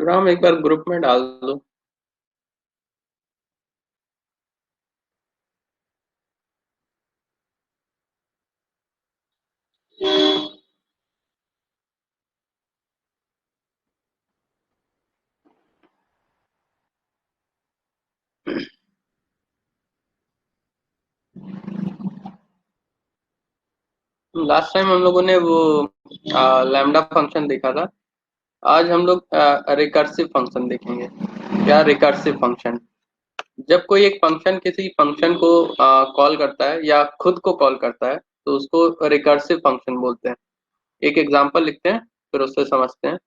राम एक बार ग्रुप में डाल दो। लास्ट टाइम हम लोगों ने वो लैम्डा फंक्शन देखा था। आज हम लोग रिकर्सिव फंक्शन देखेंगे। क्या रिकर्सिव फंक्शन? जब कोई एक फंक्शन किसी फंक्शन को कॉल करता है या खुद को कॉल करता है तो उसको रिकर्सिव फंक्शन बोलते हैं। एक एग्जांपल लिखते हैं फिर उससे समझते हैं।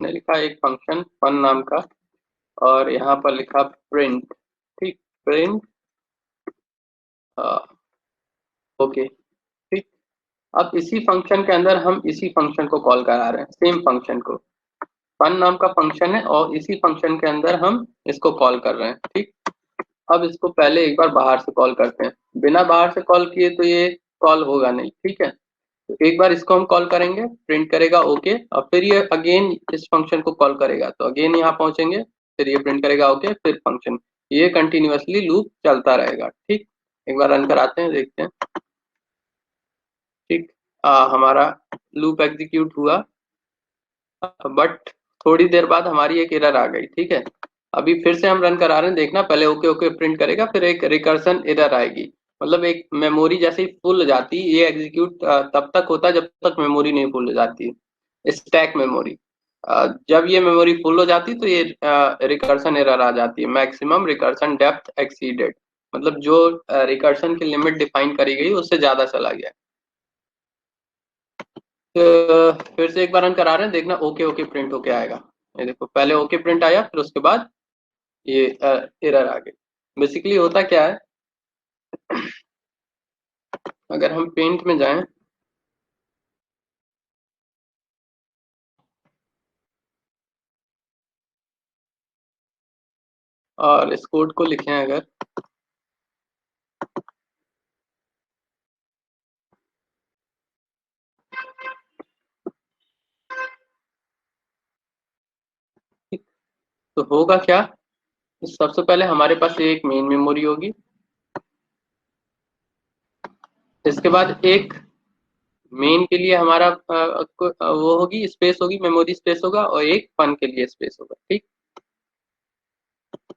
मैंने लिखा एक फंक्शन फन नाम का और यहाँ पर लिखा प्रिंट। ठीक, प्रिंट। ओके, ठीक। अब इसी फंक्शन के अंदर हम इसी फंक्शन को कॉल करा रहे हैं, सेम फंक्शन को। फन नाम का फंक्शन है और इसी फंक्शन के अंदर हम इसको कॉल कर रहे हैं। ठीक। अब इसको पहले एक बार बाहर से कॉल करते हैं। बिना बाहर से कॉल किए तो ये कॉल होगा नहीं। ठीक है, तो एक बार इसको हम कॉल करेंगे, प्रिंट करेगा ओके, और फिर ये अगेन इस फंक्शन को कॉल करेगा तो अगेन यहाँ पहुंचेंगे, फिर ये प्रिंट करेगा ओके, फिर फंक्शन। ये कंटिन्यूअसली लूप चलता रहेगा। ठीक, एक बार रन कराते हैं, देखते हैं। ठीक, हमारा लूप एग्जीक्यूट हुआ बट थोड़ी देर बाद हमारी एक एरर आ गई। ठीक है, अभी फिर से हम रन करा रहे हैं, देखना पहले ओके ओके प्रिंट करेगा, फिर एक रिकर्सन एरर आएगी। मतलब एक मेमोरी जैसे ही फुल हो जाती है, ये एग्जीक्यूट तब तक होता है जब तक मेमोरी नहीं फुल हो जाती है, स्टैक मेमोरी। जब ये मेमोरी फुल हो जाती तो ये रिकर्सन एरर आ जाती है, मैक्सिमम रिकर्सन डेप्थ एक्सीडेड। मतलब जो रिकर्सन की लिमिट डिफाइन करी गई उससे ज्यादा चला गया। तो फिर से एक बार रन करा रहे हैं, देखना ओके ओके प्रिंट होके आएगा। ये देखो, पहले ओके प्रिंट आया, फिर उसके बाद ये एरर आ गई। बेसिकली होता क्या है, अगर हम पेंट में जाएं और इस कोड को लिखें अगर, तो होगा क्या। सबसे पहले हमारे पास एक मेन मेमोरी होगी, इसके बाद एक मेन के लिए हमारा वो होगी, स्पेस होगी, मेमोरी स्पेस होगा, और एक फन के लिए स्पेस होगा। ठीक,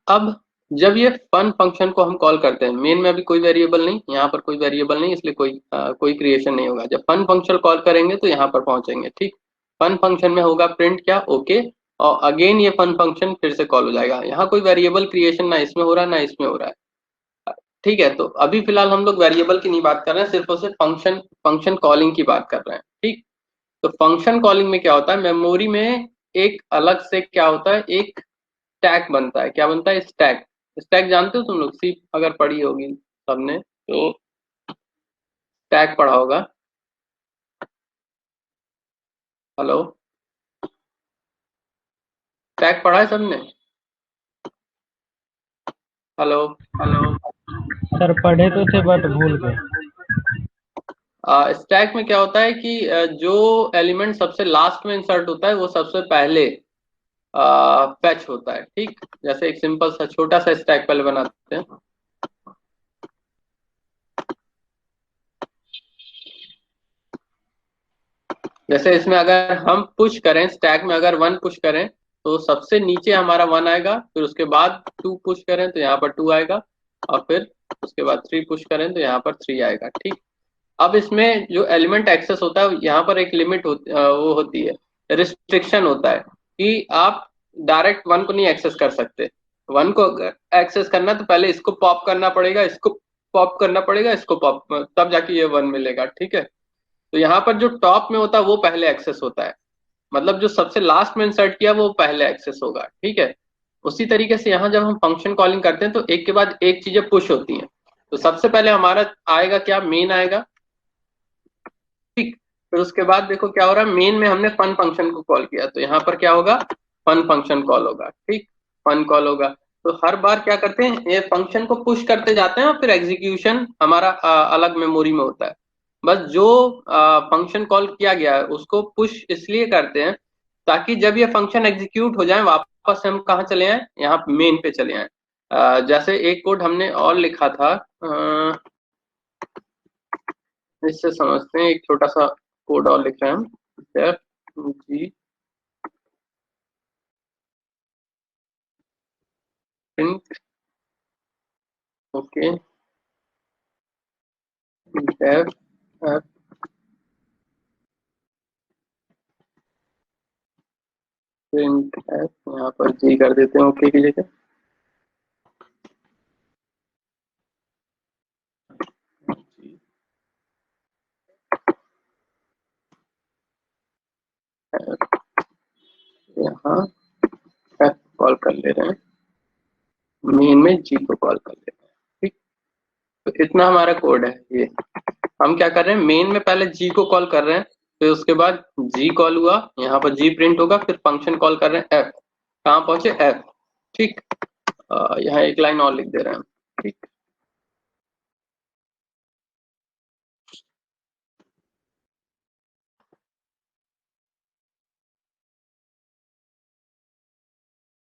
अब जब ये फन फंक्शन को हम कॉल करते हैं, मेन में अभी कोई वेरिएबल नहीं, यहाँ पर कोई वेरिएबल नहीं, इसलिए कोई क्रिएशन नहीं होगा। जब फन फंक्शन कॉल करेंगे तो यहाँ पर पहुंचेंगे। ठीक, फन फंक्शन में होगा प्रिंट क्या, ओके, और अगेन ये फन फंक्शन फिर से कॉल हो जाएगा। यहाँ कोई वेरिएबल क्रिएशन ना इसमें हो रहा है ना इसमें हो रहा है। ठीक है, तो अभी फिलहाल हम लोग वेरिएबल की नहीं बात कर रहे हैं, सिर्फ और सिर्फ फंक्शन फंक्शन कॉलिंग की बात कर रहे हैं। ठीक, तो फंक्शन कॉलिंग में क्या होता है, मेमोरी में एक अलग से क्या होता है, एक स्टैक बनता है। क्या बनता है, स्टैक। स्टैक जानते हो तुम लोग, सी अगर पढ़ी होगी सबने तो स्टैक पढ़ा होगा। हेलो, स्टैक पढ़ा है सबने? हेलो। हेलो। सर पढ़े तो थे बट भूल गए। स्टैक में क्या होता है कि जो एलिमेंट सबसे लास्ट में इंसर्ट होता है वो सबसे पहले फैच होता है। ठीक, जैसे एक सिंपल सा छोटा सा स्टैक पहले बनाते हैं। जैसे इसमें अगर हम पुश करें, स्टैक में अगर 1 पुश करें तो सबसे नीचे हमारा 1 आएगा, फिर उसके बाद 2 पुश करें तो यहाँ पर 2 आएगा, और फिर उसके बाद 3 पुश करें तो यहाँ पर 3 आएगा। ठीक, अब इसमें जो एलिमेंट एक्सेस होता है यहाँ पर एक लिमिट वो होती है, रिस्ट्रिक्शन होता है कि आप डायरेक्ट 1 को नहीं एक्सेस कर सकते। 1 को एक्सेस करना तो पहले इसको पॉप करना पड़ेगा, इसको पॉप करना पड़ेगा, इसको पॉप, तब जाके ये 1 मिलेगा। ठीक है, तो यहाँ पर जो टॉप में होता है वो पहले एक्सेस होता है, मतलब जो सबसे लास्ट में इंसर्ट किया वो पहले एक्सेस होगा। ठीक है, उसी तरीके से यहाँ जब हम फंक्शन कॉलिंग करते हैं तो एक के बाद एक चीजें पुश होती हैं। तो सबसे पहले हमारा आएगा क्या, मेन आएगा। ठीक, फिर उसके बाद देखो क्या हो रहा है, मेन में हमने फन फंक्शन को कॉल किया, तो यहाँ पर क्या होगा, फन फंक्शन कॉल होगा। ठीक, फन कॉल होगा। तो हर बार क्या करते हैं, ये फंक्शन को पुश करते जाते हैं और फिर एग्जीक्यूशन हमारा अलग मेमोरी में होता है। बस जो फंक्शन कॉल किया गया है उसको पुश इसलिए करते हैं ताकि जब ये फंक्शन एग्जीक्यूट हो जाए वापस से हम कहाँ चले आए, यहाँ मेन पे चले आए। जैसे एक कोड हमने और लिखा था, इससे समझते हैं, एक छोटा सा कोड और लिख रहे हैं हम, def g print, okay, def f print f, यहाँ पर g कर देते हैं ओके की जगह। यहाँ f कॉल कर ले रहे हैं, मेन में g को कॉल कर ले रहे हैं। ठीक, तो इतना हमारा कोड है। ये हम क्या कर रहे हैं, मेन में पहले जी को कॉल कर रहे हैं, फिर उसके बाद जी कॉल हुआ, यहाँ पर जी प्रिंट होगा, फिर फंक्शन कॉल कर रहे हैं एफ, कहाँ पहुंचे एफ। ठीक, यहाँ एक लाइन और लिख दे रहे हैं। ठीक,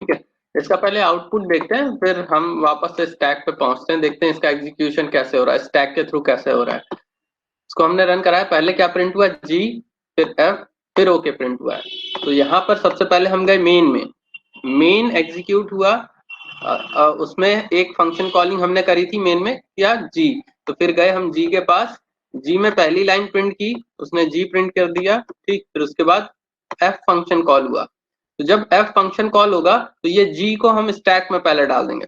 ठीक है, इसका पहले आउटपुट देखते हैं, फिर हम वापस से स्टैक पे पहुंचते हैं, देखते हैं इसका एग्जीक्यूशन कैसे हो रहा है, स्टैक के थ्रू कैसे हो रहा है। इसको हमने रन कराया, पहले क्या प्रिंट हुआ, जी, फिर एफ, फिर ओके प्रिंट हुआ है। तो यहाँ पर सबसे पहले हम गए मेन में, मेन एग्जीक्यूट हुआ, उसमें एक फंक्शन कॉलिंग हमने करी थी मेन में, या जी, तो फिर गए हम जी के पास, जी में पहली लाइन प्रिंट की, उसने जी प्रिंट कर दिया। ठीक, फिर उसके बाद एफ फंक्शन कॉल हुआ, तो जब एफ फंक्शन कॉल होगा तो ये जी को हम स्टैक में पहले डाल देंगे।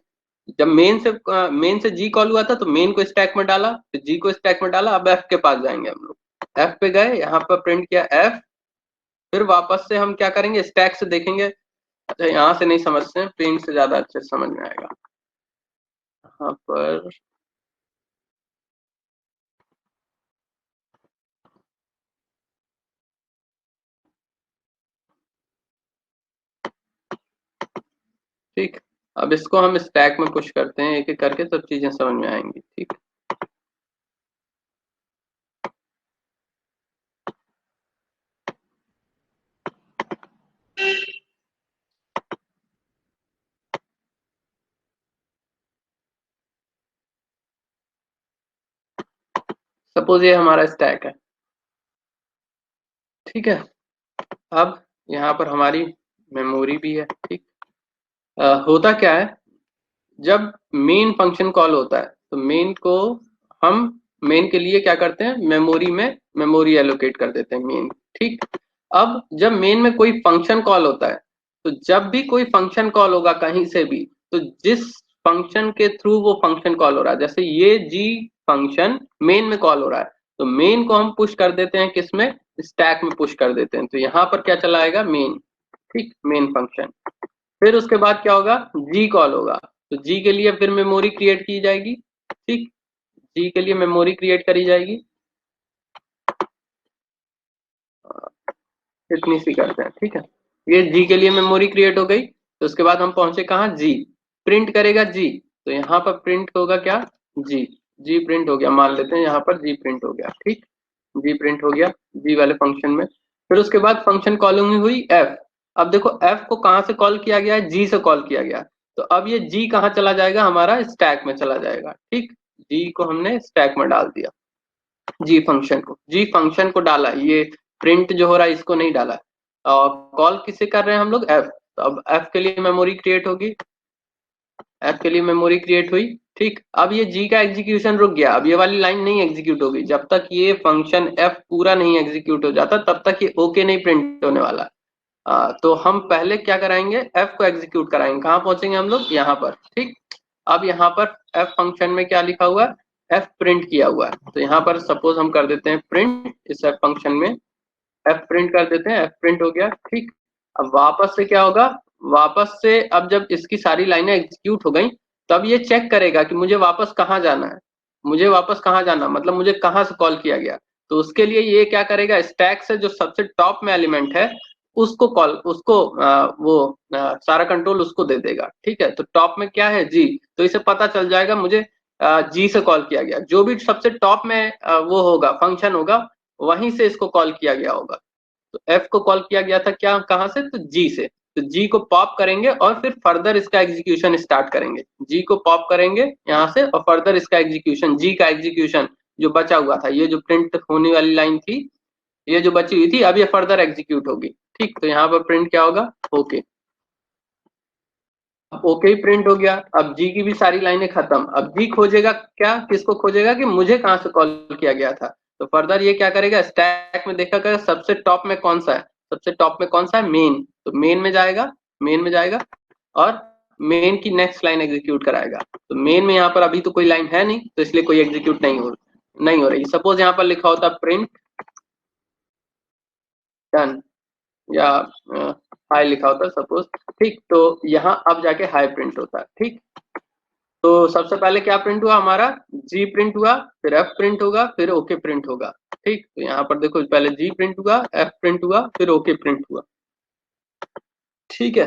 जब मेन से जी कॉल हुआ था तो मेन को स्टैक में डाला, फिर जी को स्टैक में डाला, अब एफ के पास जाएंगे हम लोग, एफ पे गए, यहाँ पर प्रिंट किया एफ, फिर वापस से हम क्या करेंगे, स्टैक से देखेंगे। अच्छा, यहाँ से नहीं समझते हैं, प्रिंट से ज्यादा अच्छे से समझ में आएगा। यहाँ पर ठीक, अब इसको हम स्टैक में पुश करते हैं, एक एक करके सब चीजें समझ में आएंगी। ठीक, सपोज ये हमारा स्टैक है। ठीक है, अब यहाँ पर हमारी मेमोरी भी है। ठीक, होता क्या है, जब मेन फंक्शन कॉल होता है तो मेन को हम, मेन के लिए क्या करते हैं, मेमोरी में मेमोरी एलोकेट कर देते हैं मेन। ठीक, अब जब मेन में कोई फंक्शन कॉल होता है, तो जब भी कोई फंक्शन कॉल होगा कहीं से भी, तो जिस फंक्शन के थ्रू वो फंक्शन कॉल हो रहा है, जैसे ये जी फंक्शन मेन में कॉल हो रहा है, तो मेन को हम पुश कर देते हैं किसमें, स्टैक में पुश कर देते हैं। तो यहाँ पर क्या चला आएगा, मेन। ठीक, मेन फंक्शन, फिर उसके बाद क्या होगा, जी कॉल होगा, तो जी के लिए फिर मेमोरी क्रिएट की जाएगी। ठीक, जी के लिए मेमोरी क्रिएट करी जाएगी, इतनी सी करते हैं। ठीक है, ये जी के लिए मेमोरी क्रिएट हो गई, तो उसके बाद हम पहुंचे कहाँ, जी, प्रिंट करेगा जी, तो यहाँ पर प्रिंट होगा क्या, जी, जी प्रिंट हो गया, मान लेते हैं यहाँ पर जी प्रिंट हो गया। ठीक, जी प्रिंट हो गया जी वाले फंक्शन में। फिर उसके बाद फंक्शन कॉलिंग हुई एफ, अब देखो एफ को कहाँ से कॉल किया गया है, जी से कॉल किया गया, तो अब ये जी कहाँ चला जाएगा, हमारा स्टैक में चला जाएगा। ठीक, जी को हमने स्टैक में डाल दिया, जी फंक्शन को डाला, ये प्रिंट जो हो रहा है इसको नहीं डाला। और कॉल किसे कर रहे हैं हम लोग, एफ, तो अब एफ के लिए मेमोरी क्रिएट होगी, एफ के लिए मेमोरी क्रिएट हुई। ठीक, अब ये जी का एग्जीक्यूशन रुक गया, अब ये वाली लाइन नहीं एग्जीक्यूट होगी, जब तक ये फंक्शन एफ पूरा नहीं एग्जीक्यूट हो जाता तब तक ये ओके नहीं प्रिंट होने वाला। तो हम पहले क्या कराएंगे, एफ को एग्जीक्यूट कराएंगे, कहाँ पहुंचेंगे हम लोग, यहाँ पर। ठीक, अब यहाँ पर एफ फंक्शन में क्या लिखा हुआ है, एफ प्रिंट किया हुआ है। तो यहाँ पर सपोज हम कर देते हैं प्रिंट, इस एफ फंक्शन में एफ प्रिंट कर देते हैं, एफ प्रिंट हो गया, ठीक। अब वापस से क्या होगा, वापस से अब जब इसकी सारी लाइनें एग्जीक्यूट हो गई तब ये चेक करेगा कि मुझे वापस कहाँ जाना है, मुझे वापस कहाँ जाना, मतलब मुझे कहाँ से कॉल किया गया। तो उसके लिए ये क्या करेगा, स्टैक से जो सबसे टॉप में एलिमेंट है उसको कॉल, उसको सारा कंट्रोल उसको दे देगा, ठीक है। तो टॉप में क्या है, जी, तो इसे पता चल जाएगा मुझे जी से कॉल किया गया, जो भी सबसे टॉप में वो होगा फंक्शन होगा वहीं से इसको कॉल किया गया होगा। तो एफ को कॉल किया गया था क्या, कहाँ से, तो जी से। तो जी को पॉप करेंगे और फिर फर्दर इसका एग्जीक्यूशन स्टार्ट करेंगे, जी को पॉप करेंगे यहाँ से और फर्दर इसका एग्जीक्यूशन, जी का एग्जीक्यूशन जो बचा हुआ था, ये जो प्रिंट होने वाली लाइन थी ये जो बची हुई थी अब ये फर्दर एग्जीक्यूट होगी, ठीक। तो यहाँ पर प्रिंट क्या होगा, ओके। ओके ही प्रिंट हो गया। अब जी की भी सारी लाइनें खत्म, अब जी खोजेगा क्या, किसको खोजेगा कि मुझे कहाँ से कॉल किया गया था। तो फर्दर ये क्या करेगा, स्टैक में देखा करेगा सबसे टॉप में कौन सा है, सबसे टॉप में कौन सा है, मेन। तो मेन में जाएगा, मेन में जाएगा और मेन की नेक्स्ट लाइन एग्जीक्यूट कराएगा। तो मेन में यहाँ पर अभी तो कोई लाइन है नहीं तो इसलिए कोई एग्जीक्यूट नहीं हो रही। सपोज यहाँ पर लिखा होता प्रिंट डन या हाई लिखा होता है सपोज, ठीक। तो यहाँ अब जाके हाई प्रिंट होता है, ठीक। तो सबसे पहले क्या प्रिंट हुआ हमारा, जी प्रिंट हुआ, फिर एफ प्रिंट होगा, फिर ओके प्रिंट होगा, ठीक। तो यहाँ पर देखो पहले जी प्रिंट हुआ, एफ प्रिंट हुआ, फिर ओके प्रिंट हुआ, ठीक है।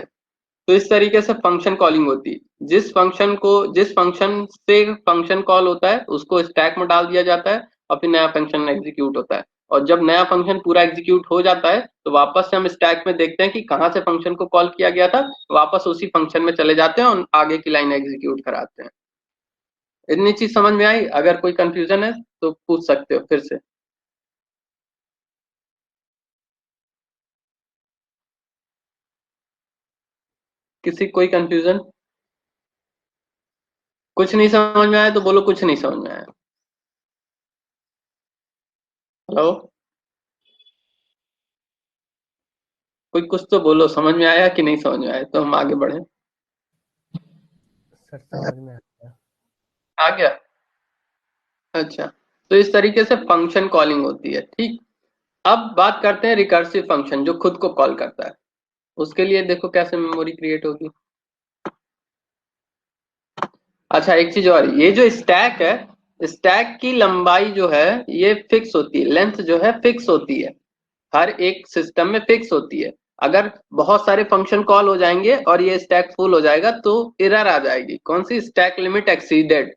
तो इस तरीके से फंक्शन कॉलिंग होती है। जिस फंक्शन से फंक्शन कॉल होता है उसको स्टैक में डाल दिया जाता है और फिर नया फंक्शन एग्जीक्यूट होता है। और जब नया फंक्शन पूरा एग्जीक्यूट हो जाता है तो वापस से हम स्टैक में देखते हैं कि कहाँ से फंक्शन को कॉल किया गया था, वापस उसी फंक्शन में चले जाते हैं और आगे की लाइन एग्जीक्यूट कराते हैं। इतनी चीज समझ में आई, अगर कोई कंफ्यूजन है तो पूछ सकते हो फिर से। किसी कोई कंफ्यूजन, कुछ नहीं समझ में आया तो बोलो कुछ नहीं समझ में आया। हेलो, कोई कुछ तो बोलो, समझ में आया कि नहीं समझ में आया तो हम आगे बढ़े। सर समझ में आ गया। आ गया, अच्छा। तो इस तरीके से फंक्शन कॉलिंग होती है, ठीक। अब बात करते हैं रिकर्सिव फंक्शन जो खुद को कॉल करता है। उसके लिए देखो कैसे मेमोरी क्रिएट होगी। अच्छा एक चीज और, ये जो स्टैक है, स्टैक की लंबाई जो है ये फिक्स होती है, लेंथ जो है फिक्स होती है, हर एक सिस्टम में फिक्स होती है। अगर बहुत सारे फंक्शन कॉल हो जाएंगे और ये स्टैक फुल हो जाएगा तो एरर आ जाएगी, कौन सी, स्टैक लिमिट एक्सीडेड,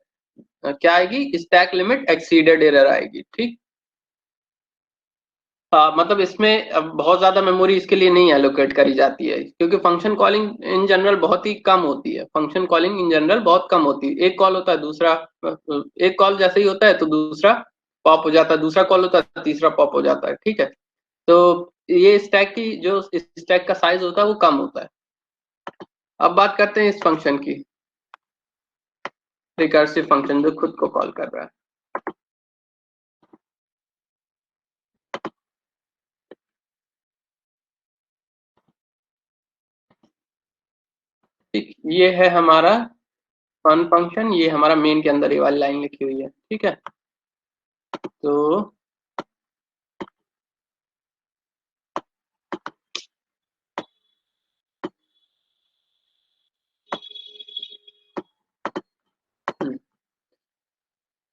क्या आएगी, स्टैक लिमिट एक्सीडेड एरर आएगी, ठीक। मतलब इसमें अब बहुत ज्यादा मेमोरी इसके लिए नहीं एलोकेट करी जाती है क्योंकि फंक्शन कॉलिंग इन जनरल बहुत ही कम होती है, फंक्शन कॉलिंग इन जनरल बहुत कम होती है। एक कॉल होता है दूसरा, एक कॉल जैसे ही होता है तो दूसरा पॉप हो जाता है, दूसरा कॉल होता है तीसरा पॉप हो जाता है, ठीक है। तो ये स्टैक की जो स्टैक का साइज होता है वो कम होता है। अब बात करते हैं इस फंक्शन की, रिकर्सिव फंक्शन जो खुद को कॉल कर रहा है। ठीक, ये है हमारा फन फंक्शन, ये हमारा मेन के अंदर ये वाली लाइन लिखी हुई है, ठीक है। तो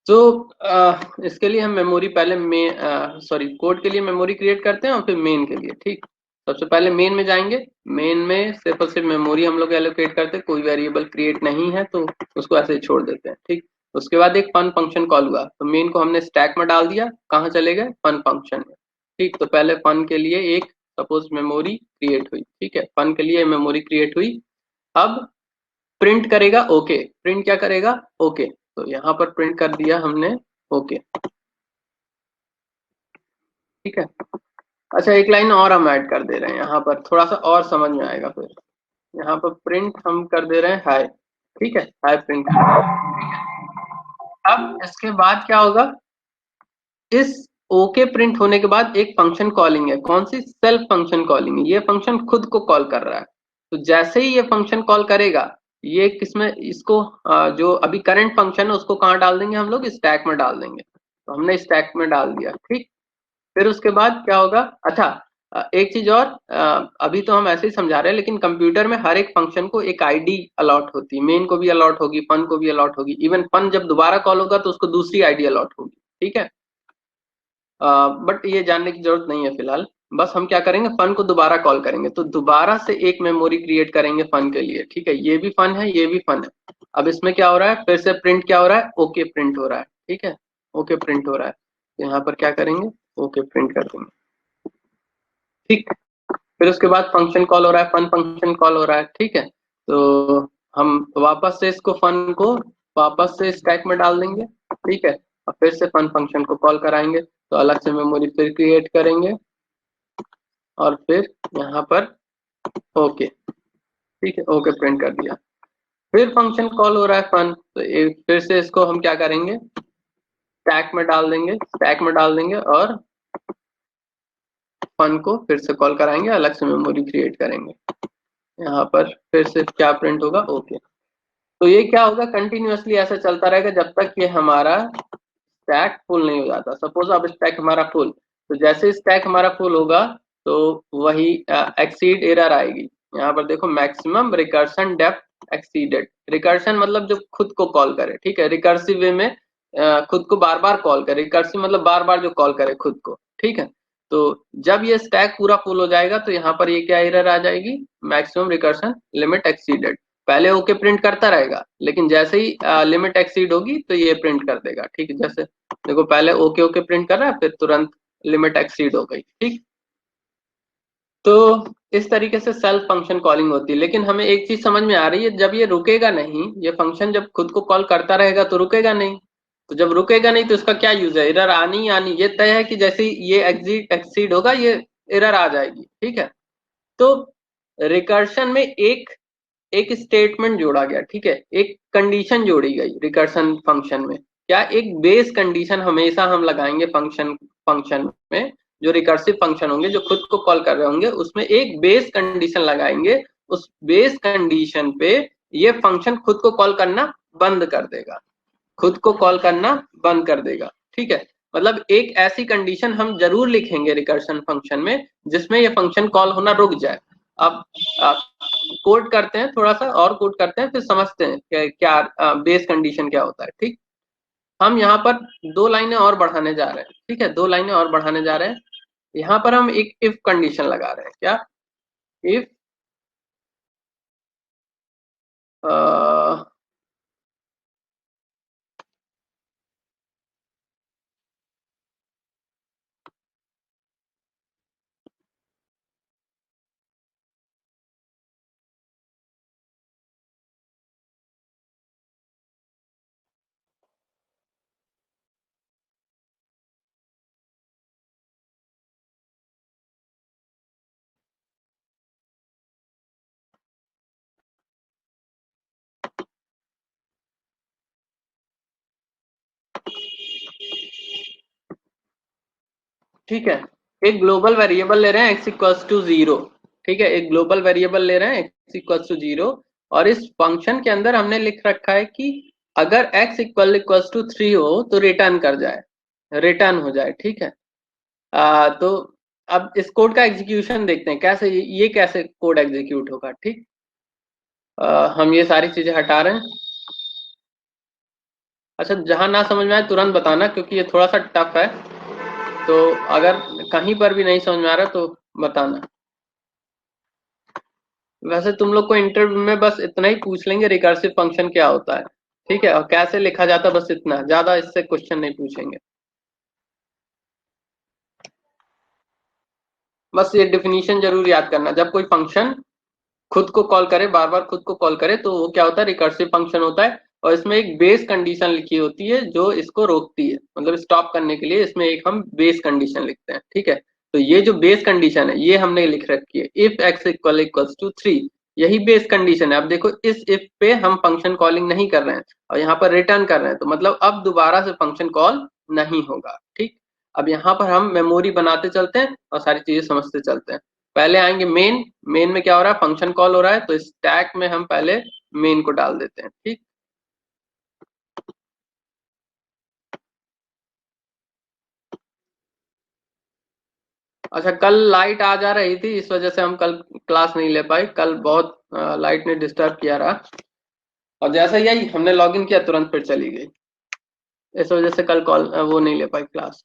तो इसके लिए हम मेमोरी पहले में सॉरी कोड के लिए मेमोरी क्रिएट करते हैं और फिर मेन के लिए, ठीक। सबसे पहले मेन में जाएंगे, मेन में सिर्फ और सिर्फ मेमोरी हम लोग एलोकेट करते हैं, कोई वेरिएबल क्रिएट नहीं है तो उसको ऐसे ही छोड़ देते हैं, ठीक। उसके बाद एक फन फंक्शन कॉल हुआ तो मेन को हमने स्टैक में डाल दिया, कहाँ चले गए, फन फंक्शन में, ठीक। तो पहले फन के लिए एक सपोज मेमोरी क्रिएट हुई, ठीक है, फन के लिए मेमोरी क्रिएट हुई। अब प्रिंट करेगा ओके, प्रिंट क्या करेगा, ओके। तो यहाँ पर प्रिंट कर दिया हमने ओके, ठीक है। अच्छा एक लाइन और हम ऐड कर दे रहे हैं यहाँ पर, थोड़ा सा और समझ में आएगा फिर। यहाँ पर प्रिंट हम कर दे रहे हैं हाई, ठीक है, हाई प्रिंट। अब इसके बाद क्या होगा, इस ओके प्रिंट होने के बाद एक फंक्शन कॉलिंग है, कौन सी, सेल्फ फंक्शन कॉलिंग है, ये फंक्शन खुद को कॉल कर रहा है। तो जैसे ही ये फंक्शन कॉल करेगा ये किसमें इसको जो अभी करंट फंक्शन है उसको कहाँ डाल देंगे हम लोग, स्टैक में डाल देंगे। तो हमने स्टैक में डाल दिया, ठीक। फिर उसके बाद क्या होगा, अच्छा एक चीज और, अभी तो हम ऐसे ही समझा रहे हैं, लेकिन कंप्यूटर में हर एक फंक्शन को एक आईडी अलॉट होती है। मेन को भी अलॉट होगी, फन को भी अलॉट होगी, इवन फन जब दोबारा कॉल होगा तो उसको दूसरी आईडी अलॉट होगी, ठीक है। बट ये जानने की जरूरत नहीं है फिलहाल। बस हम क्या करेंगे, फन को दोबारा कॉल करेंगे तो दोबारा से एक मेमोरी क्रिएट करेंगे फन के लिए, ठीक है। ये भी फन है, ये भी फन है। अब इसमें क्या हो रहा है, फिर से प्रिंट क्या हो रहा है, ओके प्रिंट हो रहा है, ठीक है। ओके प्रिंट हो रहा है, तो यहाँ पर क्या करेंगे, ओके प्रिंट कर देंगे, ठीक। फिर उसके बाद फंक्शन कॉल हो रहा है, फन फंक्शन कॉल हो रहा है, ठीक है। तो हम वापस से इसको फन को वापस से स्टैक में डाल देंगे, ठीक है। और फिर से फन फंक्शन को कॉल कराएंगे, तो अलग से मेमोरी फिर क्रिएट करेंगे और फिर यहाँ पर ओके, ठीक है, ओके प्रिंट कर दिया। फिर फंक्शन कॉल हो रहा है फन, तो फिर से इसको हम क्या करेंगे, स्टैक में डाल देंगे, स्टैक में डाल देंगे और फन को फिर से कॉल कराएंगे, अलग से मेमोरी क्रिएट करेंगे। यहाँ पर फिर से क्या प्रिंट होगा, ओके। तो ये क्या होगा, कंटिन्यूअसली ऐसा चलता रहेगा जब तक ये हमारा स्टैक फुल नहीं हो जाता। सपोज अब स्टैक हमारा फुल, तो जैसे स्टैक हमारा फुल होगा तो वही एक्सीड एरर आएगी। यहाँ पर देखो, maximum recursion depth exceeded. Recursion मतलब जो खुद को कॉल करे, ठीक है। रिकर्सिव वे में खुद को बार बार कॉल करे, रिकर्सिव मतलब बार बार जो कॉल करे खुद को, ठीक है। तो जब ये स्टैक पूरा फुल हो जाएगा तो यहाँ पर ये क्या एरर आ जाएगी, मैक्सिमम रिकर्शन लिमिट एक्सीडेड। पहले ओके प्रिंट करता रहेगा, लेकिन जैसे ही लिमिट एक्सीड होगी तो ये प्रिंट कर देगा, ठीक है। जैसे देखो, पहले ओके ओके प्रिंट कर रहा है, फिर तुरंत लिमिट एक्सीड हो गई, ठीक। तो इस तरीके से सेल्फ फंक्शन कॉलिंग होती है। लेकिन हमें एक चीज समझ में आ रही है, जब ये रुकेगा नहीं, ये फंक्शन जब खुद को कॉल करता रहेगा तो रुकेगा नहीं। तो जब रुकेगा नहीं तो इसका क्या यूज है, एरर आनी ही आनी, ये तय है कि जैसे ही ये एग्जिट एक्सीड होगा ये एरर आ जाएगी, ठीक है। तो रिकर्शन में एक एक स्टेटमेंट जोड़ा गया, ठीक है, एक कंडीशन जोड़ी गई रिकर्शन फंक्शन में। क्या, एक बेस कंडीशन हमेशा हम लगाएंगे फंक्शन फंक्शन में। जो रिकर्सिव फंक्शन होंगे जो खुद को कॉल कर रहे होंगे उसमें एक बेस कंडीशन लगाएंगे। उस बेस कंडीशन पे ये फंक्शन खुद को कॉल करना बंद कर देगा, खुद को कॉल करना बंद कर देगा, ठीक है। मतलब एक ऐसी कंडीशन हम जरूर लिखेंगे रिकर्शन फंक्शन में जिसमें ये फंक्शन कॉल होना रुक जाए। अब कोड करते हैं, थोड़ा सा और कोड करते हैं, फिर समझते हैं क्या बेस कंडीशन क्या होता है, ठीक। हम यहाँ पर दो लाइनें और बढ़ाने जा रहे हैं, ठीक है, दो लाइनें और बढ़ाने जा रहे हैं। यहाँ पर हम एक इफ कंडीशन लगा रहे हैं, क्या, इफ ठीक है, एक ग्लोबल वेरिएबल ले रहे हैं x इक्वल्स टू जीरो, ठीक है, एक ग्लोबल वेरिएबल ले रहे हैं x इक्वल्स टू जीरो। और इस फंक्शन के अंदर हमने लिख रखा है कि अगर x इक्वल्स टू 3 हो तो रिटर्न कर जाए, रिटर्न हो जाए, ठीक है। तो अब इस कोड का एग्जीक्यूशन देखते हैं कैसे, ये कैसे कोड एग्जीक्यूट होगा, ठीक। हम ये सारी चीजें हटा रहे हैं। अच्छा, जहां ना समझ में आए तुरंत बताना, क्योंकि ये थोड़ा सा टफ है। तो अगर कहीं पर भी नहीं समझ में आ रहा तो बताना। वैसे तुम लोग को इंटरव्यू में बस इतना ही पूछ लेंगे, रिकर्सिव फंक्शन क्या होता है, ठीक है, और कैसे लिखा जाता है, बस इतना, ज्यादा इससे क्वेश्चन नहीं पूछेंगे। बस ये डिफिनीशन जरूर याद करना, जब कोई फंक्शन खुद को कॉल करे, बार बार खुद को कॉल करे, तो वो क्या होता है, रिकर्सिव फंक्शन होता है। और इसमें एक बेस कंडीशन लिखी होती है जो इसको रोकती है, मतलब स्टॉप करने के लिए इसमें एक हम बेस कंडीशन लिखते हैं, ठीक है। तो ये जो बेस कंडीशन है ये हमने लिख रखी है, इफ एक्स इक्वल्स टू 3, यही बेस कंडीशन है। अब देखो, इस इफ पे हम फंक्शन कॉलिंग नहीं कर रहे हैं और यहाँ पर रिटर्न कर रहे हैं, तो मतलब अब दोबारा से फंक्शन कॉल नहीं होगा, ठीक। अब यहाँ पर हम मेमोरी बनाते चलते हैं और सारी चीजें समझते चलते हैं। पहले आएंगे मेन। मेन में क्या हो रहा है, फंक्शन कॉल हो रहा है, तो स्टैक में हम पहले मेन को डाल देते हैं। ठीक, अच्छा कल लाइट आ जा रही थी, इस वजह से हम कल क्लास नहीं ले पाए। कल बहुत लाइट ने डिस्टर्ब किया रहा, और जैसे ही आई हमने लॉगिन किया तुरंत फिर चली गई। इस वजह से कल कॉल वो नहीं ले पाई क्लास।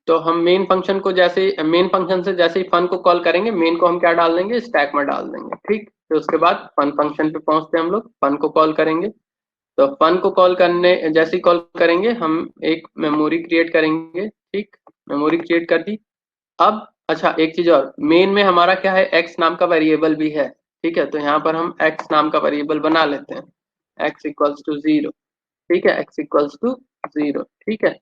तो हम मेन फंक्शन को जैसे मेन फंक्शन से जैसे ही फन को कॉल करेंगे, मेन को हम क्या डाल देंगे, स्टैक में डाल देंगे। ठीक, फिर उसके बाद फन फंक्शन पे पहुंचते हैं हम लोग, फन को कॉल करेंगे। तो फन को कॉल करने जैसे ही कॉल करेंगे हम एक मेमोरी क्रिएट करेंगे। ठीक, मेमोरी क्रिएट कर दी। अब अच्छा एक चीज और, मेन में हमारा क्या है, एक्स नाम का वेरिएबल भी है। ठीक है, तो यहाँ पर हम एक्स नाम का वेरिएबल बना लेते हैं, एक्स इक्वल्स टू 0। ठीक है, एक्स इक्वल्स टू 0। ठीक है,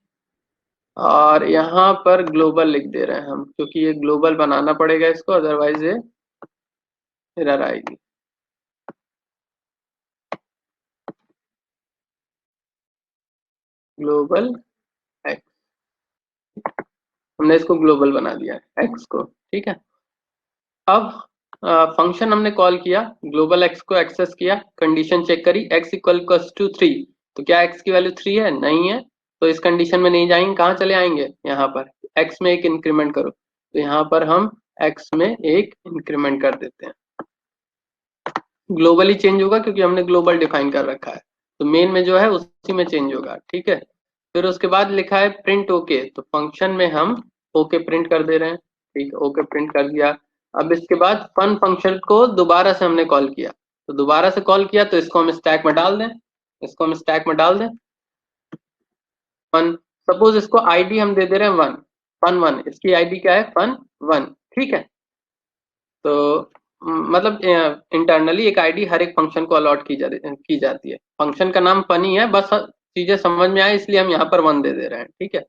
और यहाँ पर ग्लोबल लिख दे रहे हैं हम, क्योंकि ये ग्लोबल बनाना पड़ेगा इसको, अदरवाइज ये एरर आएगी। ग्लोबल एक्स, हमने इसको ग्लोबल बना दिया है एक्स को। ठीक है, अब फंक्शन हमने कॉल किया, ग्लोबल एक्स को एक्सेस किया, कंडीशन चेक करी, एक्स इक्वल टू 3। तो क्या एक्स की वैल्यू 3 है? नहीं है। तो इस कंडीशन में नहीं जाएंगे, कहाँ चले आएंगे, यहाँ पर एक्स में एक इंक्रीमेंट करो। तो यहाँ पर हम एक्स में एक इंक्रीमेंट कर देते हैं। ग्लोबली चेंज होगा क्योंकि हमने ग्लोबल डिफाइन कर रखा है, तो मेन में जो है उसी में चेंज होगा। ठीक है, फिर उसके बाद लिखा है प्रिंट ओके, तो फंक्शन में हम ओके प्रिंट कर दे रहे हैं। ठीक, ओके प्रिंट कर दिया। अब इसके बाद फन फंक्शन को दोबारा से हमने कॉल किया, तो दोबारा से कॉल किया तो इसको हम स्टैक में डाल दें, इसको हम स्टैक में डाल दें। फन, सपोज इसको आईडी हम दे दे रहे हैं 1, फन 1, इसकी आईडी क्या है, फन 1। ठीक है, तो मतलब इंटरनली एक आईडी हर एक फंक्शन को अलॉट की जाती है। फंक्शन का नाम फनी है, बस चीजें समझ में आए इसलिए हम यहाँ पर 1 दे दे रहे हैं। ठीक है,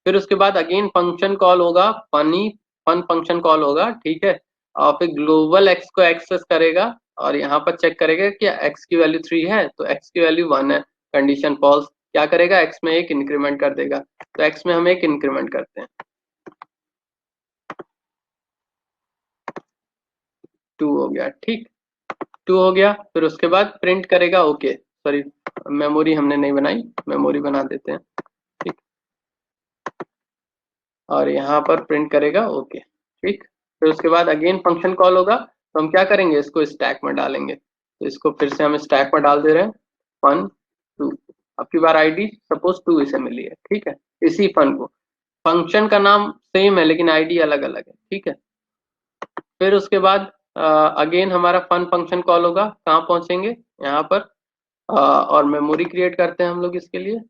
फिर उसके बाद अगेन फंक्शन कॉल होगा, फनी फन फंक्शन कॉल होगा। ठीक है, और फिर ग्लोबल एक्स को एक्सेस करेगा, और यहाँ पर चेक करेगा कि एक्स की वैल्यू 3 है, तो एक्स की वैल्यू 1 है, कंडीशन फॉल्स। क्या करेगा, एक्स में एक इंक्रीमेंट कर देगा, तो एक्स में हम एक इंक्रीमेंट करते हैं, 2 हो गया। ठीक, 2 हो गया, फिर उसके बाद प्रिंट करेगा ओके, सॉरी मेमोरी हमने नहीं बनाई, मेमोरी बना देते हैं। ठीक, और यहाँ पर प्रिंट करेगा ओके। ठीक, फिर उसके बाद अगेन फंक्शन कॉल होगा, तो हम क्या करेंगे, इसको स्टैक में डालेंगे। तो इसको फिर से हम स्टैक में डाल दे रहे हैं, फन 2। अब की बार आईडी सपोज 2 इसे मिली है। ठीक है, इसी फन को, फंक्शन का नाम सेम है लेकिन आईडी अलग अलग है। ठीक है, फिर उसके बाद अगेन हमारा फन फंक्शन कॉल होगा, कहाँ पहुंचेंगे, यहाँ पर और मेमोरी क्रिएट करते हैं हम लोग इसके लिए।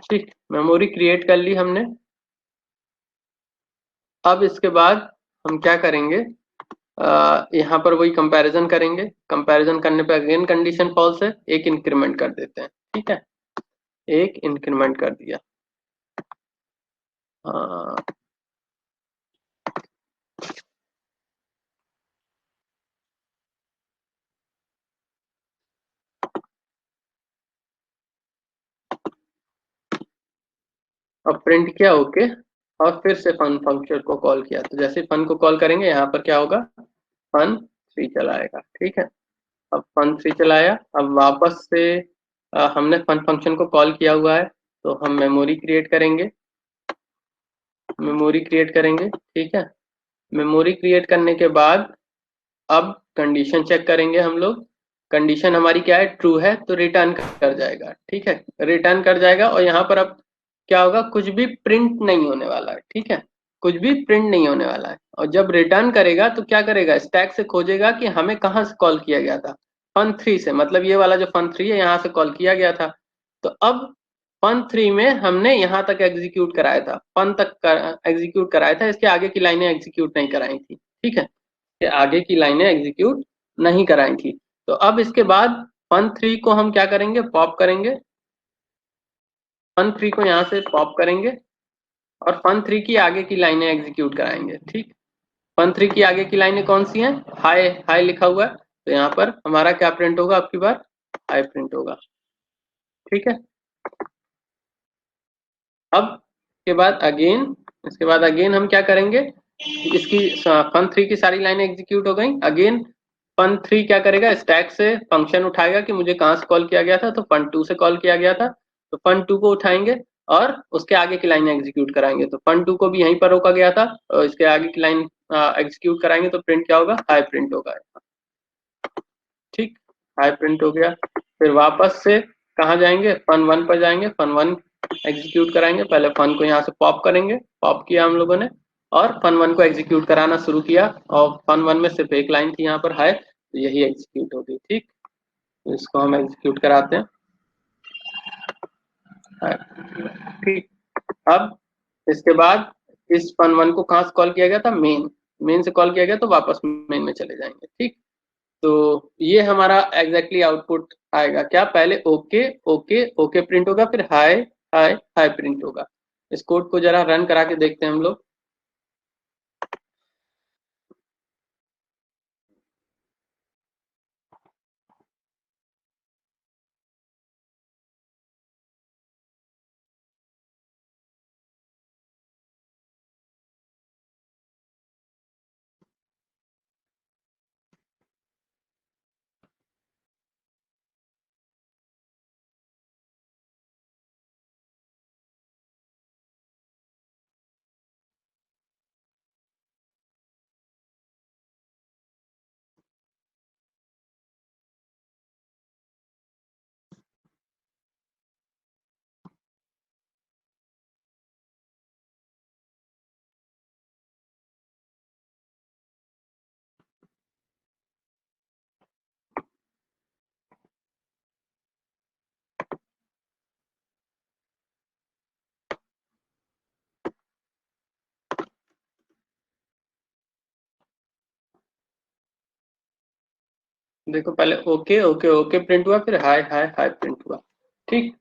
ठीक, मेमोरी क्रिएट कर ली हमने। अब इसके बाद हम क्या करेंगे, यहाँ पर वही कंपैरिजन करेंगे, कंपैरिजन करने पे अगेन कंडीशन फॉल्स है, एक इंक्रीमेंट कर देते हैं। ठीक है, एक इंक्रीमेंट कर दिया। अ, अब प्रिंट किया ओके, और फिर से फन फंक्शन को कॉल किया, तो जैसे फन को कॉल करेंगे यहाँ पर क्या होगा, फन 3 चलाएगा। ठीक है, अब फन 3 चलाया। अब वापस से हमने फन फंक्शन को कॉल किया हुआ है, तो हम मेमोरी क्रिएट करेंगे, मेमोरी क्रिएट करेंगे। ठीक है, मेमोरी क्रिएट करने के बाद अब कंडीशन चेक करेंगे हम लोग। कंडीशन हमारी क्या है, ट्रू है, तो रिटर्न कर जाएगा। ठीक है, रिटर्न कर जाएगा, और यहाँ पर अब क्या होगा, कुछ भी प्रिंट नहीं होने वाला है। ठीक है, कुछ भी प्रिंट नहीं होने वाला है, और जब रिटर्न करेगा तो क्या करेगा, स्टैक से खोजेगा कि हमें कहाँ से कॉल किया गया था, फन 3 से, मतलब ये वाला जो फन 3 है यहाँ से कॉल किया गया था। तो अब फन 3 में हमने यहाँ तक एग्जीक्यूट कराया था, फन तक एग्जीक्यूट कराया था, इसके आगे की लाइनें एग्जीक्यूट नहीं कराई थी। ठीक है, के आगे की लाइनें एग्जीक्यूट नहीं कराई थी। तो अब इसके बाद फन 3 को हम क्या करेंगे, पॉप करेंगे, फन 3 को यहाँ से पॉप करेंगे, और फन 3 की आगे की लाइनें एग्जीक्यूट कराएंगे। ठीक, फन 3 की आगे की लाइनें कौन सी हैं, हाई हाई लिखा हुआ है, तो यहाँ पर हमारा क्या प्रिंट होगा, अब की बार हाई प्रिंट होगा। ठीक है, अब इसके बाद अगेन हम क्या करेंगे, इसकी फन 3 की सारी लाइनें एग्जीक्यूट हो गई। अगेन फन 3 क्या करेगा, स्टैक से फंक्शन उठाएगा कि मुझे कहाँ से कॉल किया गया था, तो फन 2 से कॉल किया गया था, तो फन 2 को उठाएंगे और उसके आगे की लाइन एग्जीक्यूट कराएंगे। तो फन 2 को भी यहीं पर रोका गया था और इसके आगे की लाइन एग्जीक्यूट कराएंगे तो प्रिंट क्या होगा, हाई प्रिंट होगा। ठीक, हाई प्रिंट हो गया। फिर वापस से कहाँ जाएंगे, फन 1 पर जाएंगे, फन 1 एग्जीक्यूट कराएंगे। पहले फन को यहाँ से पॉप करेंगे, पॉप किया हम लोगों ने और फन 1 को एग्जीक्यूट कराना शुरू किया और फन 1 में सिर्फ एक लाइन थी यहाँ पर हाई, तो यही एग्जीक्यूट हो गई। ठीक, तो इसको हम एग्जीक्यूट कराते हैं। ठीक, अब इसके बाद इस फन 1 को कहाँ से कॉल किया गया था, मेन से कॉल किया गया, तो वापस मेन में चले जाएंगे। ठीक, तो ये हमारा एग्जैक्टली आउटपुट आएगा क्या, पहले ओके ओके ओके प्रिंट होगा, फिर हाई हाई हाई प्रिंट होगा। इस कोड को जरा रन करा के देखते हैं हम लोग। देखो पहले ओके ओके ओके प्रिंट हुआ, फिर हाई हाई हाई प्रिंट हुआ। ठीक,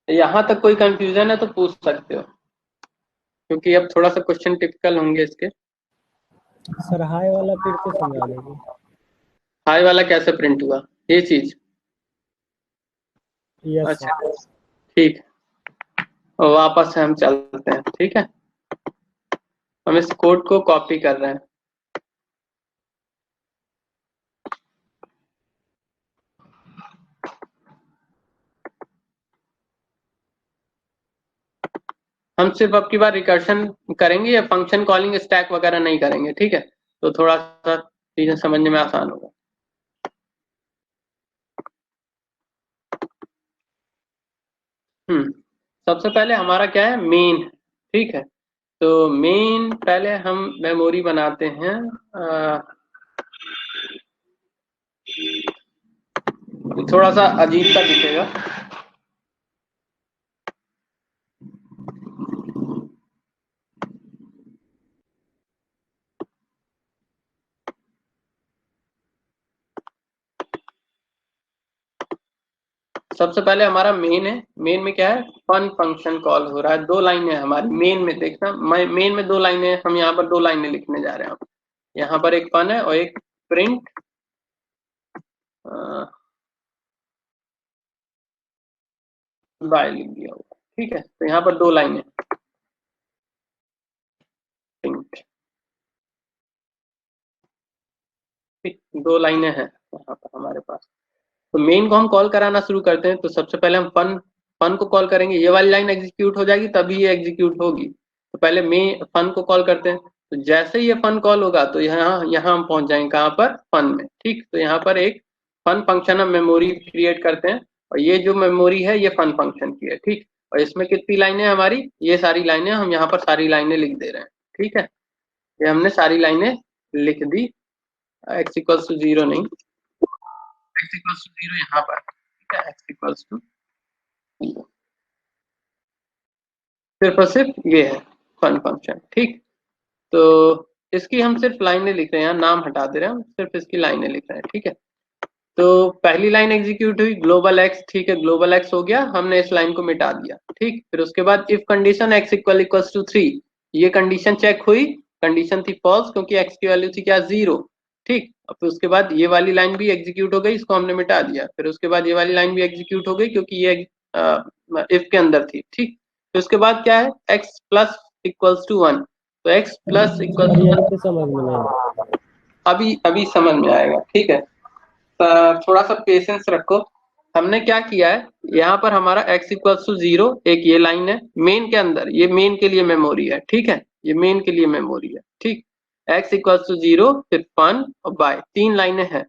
यहाँ तक कोई कंफ्यूजन है तो पूछ सकते हो, क्योंकि अब थोड़ा सा क्वेश्चन टिपिकल होंगे इसके। सर हाई वाला फिर से समझा दीजिए। हाई वाला कैसे प्रिंट हुआ, ये चीज? यस अच्छा, सर। ठीक, वापस से हम चलते हैं। ठीक है, हम इस कोड को कॉपी कर रहे हैं। हम सिर्फ अब की बार रिकर्शन करेंगे, या फंक्शन कॉलिंग स्टैक वगैरह नहीं करेंगे। ठीक है, तो थोड़ा सा चीजें समझने में आसान होगा। सबसे पहले हमारा क्या है, मेन। ठीक है, तो मेन पहले हम मेमोरी बनाते हैं। थोड़ा सा अजीब सा दिखेगा। सबसे पहले हमारा मेन है, मेन में क्या है, फन फंक्शन कॉल हो रहा है। दो लाइनें हमारी मेन में, देखना मेन में दो लाइनें, हम यहाँ पर दो लाइनें लिखने जा रहे हैं। यहाँ पर एक फन है और एक प्रिंट बाय लिख दिया होगा। ठीक है, तो यहाँ पर दो लाइनें प्रिंट, ठीक, दो लाइनें हैं यहाँ पर हमारे पास। तो मेन को हम कॉल कराना शुरू करते हैं, तो सबसे पहले हम फन फन को कॉल करेंगे। ये वाली लाइन एग्जीक्यूट हो जाएगी तभी ये एग्जीक्यूट होगी, तो पहले मेन फन को कॉल करते हैं। तो जैसे ही ये फन कॉल होगा तो यहाँ यहाँ हम पहुंच जाएंगे कहाँ पर, फन में। ठीक, तो यहाँ पर एक फन फंक्शन हम मेमोरी क्रिएट करते हैं और ये जो मेमोरी है ये फन फंक्शन की है। ठीक, और इसमें कितनी लाइनें हमारी, ये सारी लाइनें, हम यहाँ पर सारी लाइनें लिख दे रहे हैं। ठीक है, ये हमने सारी लाइनें लिख दी। एक्स इक्वल्स टू जीरो नहीं, एक्स इक्वल्स टू जीरो यहाँ पर। ठीक है, एक्स इक्वल्स टू जीरो, सिर्फ और सिर्फ ये है फन फंक्शन। ठीक, तो इसकी हम सिर्फ लाइनें लिख रहे हैं, नाम हटा दे रहे हैं, हम सिर्फ इसकी लाइनें लिख रहे हैं। ठीक है, तो पहली लाइन एग्जीक्यूट हुई ग्लोबल एक्स। ठीक है, ग्लोबल एक्स हो गया, हमने इस लाइन को मिटा दिया। ठीक, फिर उसके बाद if condition x equal equals to 3, ये कंडीशन चेक हुई, कंडीशन थी फॉल्स क्योंकि एक्स की वैल्यू थी क्या, 0। ठीक, और फिर उसके बाद ये वाली लाइन भी एग्जीक्यूट हो गई, इसको हमने मिटा दिया। फिर उसके बाद ये वाली लाइन भी एग्जीक्यूट हो गई क्योंकि ये इफ के अंदर थी। ठीक, तो इसके बाद क्या है, x प्लस इक्वल्स टू 1, तो x plus equals sir to यही तो समझ में नहीं आया। अभी अभी समझ में आएगा, ठीक है। थोड़ा सा पेशेंस रखो। हमने क्या किया है, यहाँ पर हमारा x इक्वल्स टू 0, एक ये लाइन है मेन के अंदर, ये मेन के लिए मेमोरी है, ठीक है, ये मेन के लिए मेमोरी है, ठीक। x इक्वल्स टू 0, फिर फन और बाय, तीन लाइनें हैं।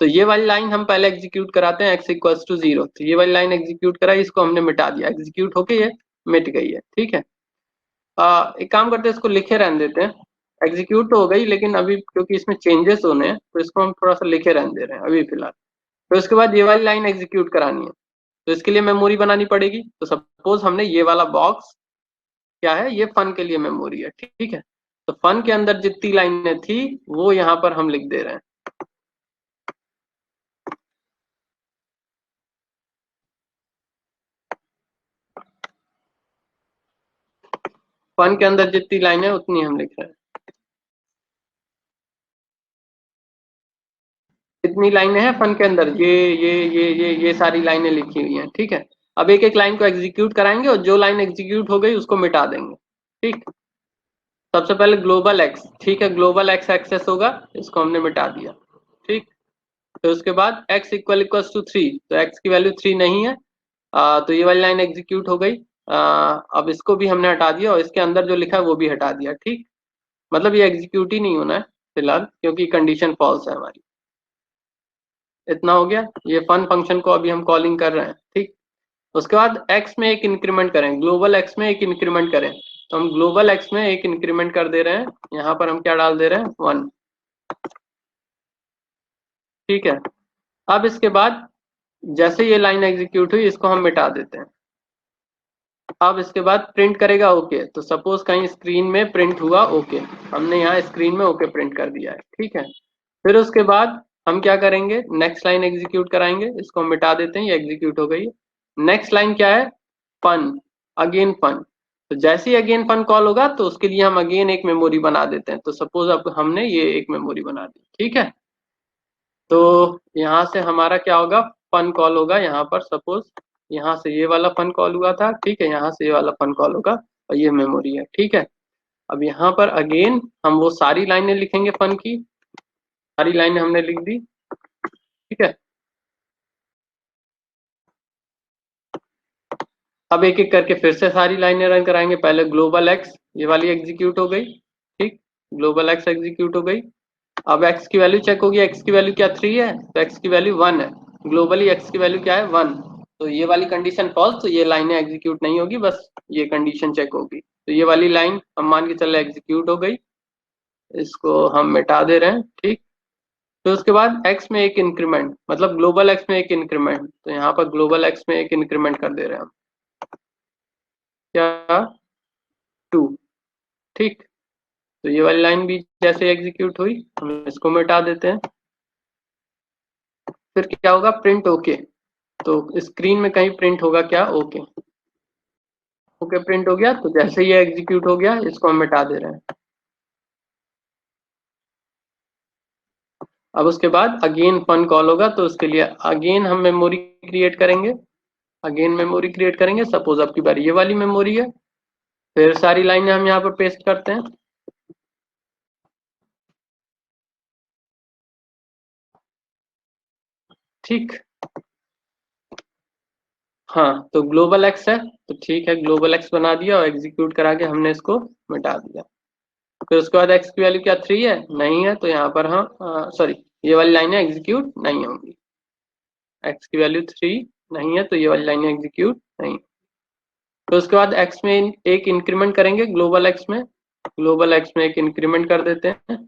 तो ये वाली लाइन हम पहले एग्जीक्यूट कराते हैं, x इक्वल्स टू 0, तो ये वाली लाइन एग्जीक्यूट कराई, इसको हमने मिटा दिया, एग्जीक्यूट होके ये मिट गई है, ठीक है। एक काम करते हैं, इसको लिखे रहने देते हैं। एग्जीक्यूट तो हो गई, लेकिन अभी क्योंकि इसमें चेंजेस होने हैं तो इसको हम थोड़ा सा लिखे रहने दे रहे हैं अभी फिलहाल। तो इसके बाद ये वाली लाइन एग्जीक्यूट करानी है, तो इसके लिए मेमोरी बनानी पड़ेगी। तो सपोज हमने ये वाला बॉक्स क्या है, ये फन के लिए मेमोरी है, ठीक है। तो फन के अंदर जितनी लाइनें थी वो यहाँ पर हम लिख दे रहे हैं। फन के अंदर जितनी लाइनें उतनी हम लिख रहे हैं। कितनी लाइनें हैं फन के अंदर, ये सारी लाइनें लिखी हुई हैं, ठीक है। अब एक एक लाइन को एग्जीक्यूट कराएंगे और जो लाइन एग्जीक्यूट हो गई उसको मिटा देंगे, ठीक। सबसे पहले ग्लोबल एक्स, ठीक है, ग्लोबल एक्स एक्सेस होगा, इसको हमने मिटा दिया, ठीक। तो उसके बाद x इक्वल इक्वल्स टू 3, तो x की वैल्यू 3 नहीं है, तो ये वाली लाइन एग्जीक्यूट हो गई। अब इसको भी हमने हटा दिया और इसके अंदर जो लिखा है वो भी हटा दिया, ठीक। मतलब ये एग्जीक्यूट ही नहीं होना है फिलहाल, क्योंकि कंडीशन फॉल्स है हमारी। इतना हो गया, ये फन फंक्शन को अभी हम कॉलिंग कर रहे हैं, ठीक। उसके बाद x में एक इंक्रीमेंट करें, ग्लोबल x में एक इंक्रीमेंट करें, तो हम ग्लोबल x में एक इंक्रीमेंट कर दे रहे हैं, यहाँ पर हम क्या डाल दे रहे हैं, 1, ठीक है। अब इसके बाद जैसे ये लाइन एग्जीक्यूट हुई इसको हम मिटा देते हैं। अब इसके बाद प्रिंट करेगा ओके, तो सपोज कहीं स्क्रीन में प्रिंट हुआ ओके, हमने यहाँ स्क्रीन में ओके प्रिंट कर दिया है, ठीक है। फिर उसके बाद हम क्या करेंगे, नेक्स्ट लाइन एग्जीक्यूट कराएंगे, इसको हम मिटा देते हैं, ये एग्जीक्यूट हो गई। नेक्स्ट लाइन क्या है, फन, अगेन फन। तो जैसे ही अगेन फन कॉल होगा तो उसके लिए हम अगेन एक मेमोरी बना देते हैं। तो सपोज अब हमने ये एक मेमोरी बना दी, ठीक है। तो यहाँ से हमारा क्या होगा, फन कॉल होगा यहाँ पर, सपोज यहाँ से ये वाला फन कॉल हुआ था, ठीक है, यहाँ से ये वाला फन कॉल होगा और ये मेमोरी है, ठीक है। अब यहाँ पर अगेन हम वो सारी लाइनें लिखेंगे, फन की सारी लाइनें हमने लिख दी, ठीक है। अब एक एक करके फिर से सारी लाइनें रन कराएंगे। पहले ग्लोबल एक्स, ये वाली एग्जीक्यूट हो गई, ठीक, ग्लोबल एक्स एग्जीक्यूट हो गई। अब एक्स की वैल्यू चेक होगी, एक्स की वैल्यू क्या 3 है, तो एक्स की वैल्यू 1 है, ग्लोबली एक्स की वैल्यू क्या है, 1। तो ये वाली कंडीशन फॉल्स, तो ये लाइनें एग्जीक्यूट नहीं होगी, बस ये कंडीशन चेक होगी। तो ये वाली लाइन हम मान के चले एग्जीक्यूट हो गई, इसको हम मिटा दे रहे हैं, ठीक। तो उसके बाद x में एक इंक्रीमेंट, मतलब ग्लोबल x में एक इंक्रीमेंट, तो यहाँ पर ग्लोबल x में एक इंक्रीमेंट कर दे रहे हैं हम, क्या, 2, ठीक। तो ये वाली लाइन भी जैसे एग्जीक्यूट हुई हम इसको मिटा देते हैं। फिर क्या होगा, प्रिंट ओके, तो स्क्रीन में कहीं प्रिंट होगा क्या, ओके, ओके प्रिंट हो गया। तो जैसे ये एग्जीक्यूट हो गया इसको हम मिटा दे रहे हैं। अब उसके बाद अगेन फन कॉल होगा, तो उसके लिए अगेन हम मेमोरी क्रिएट करेंगे, अगेन मेमोरी क्रिएट करेंगे। सपोज अब की बार ये वाली मेमोरी है, फिर सारी लाइनें हम यहाँ पर पेस्ट करते हैं, ठीक। हाँ, तो ग्लोबल एक्स है, तो ठीक है, ग्लोबल एक्स बना दिया और एग्जीक्यूट करा के हमने इसको मिटा दिया। फिर उसके बाद एक्स की वैल्यू क्या 3 है, नहीं है, तो यहाँ पर हम सॉरी, ये वाली लाइनें एग्जीक्यूट नहीं होंगी, एक्स की वैल्यू 3 नहीं है, तो ये वाली लाइनें एग्जीक्यूट नहीं। तो उसके बाद एक्स में एक इंक्रीमेंट करेंगे, ग्लोबल एक्स में, ग्लोबल एक्स में एक इंक्रीमेंट कर देते हैं,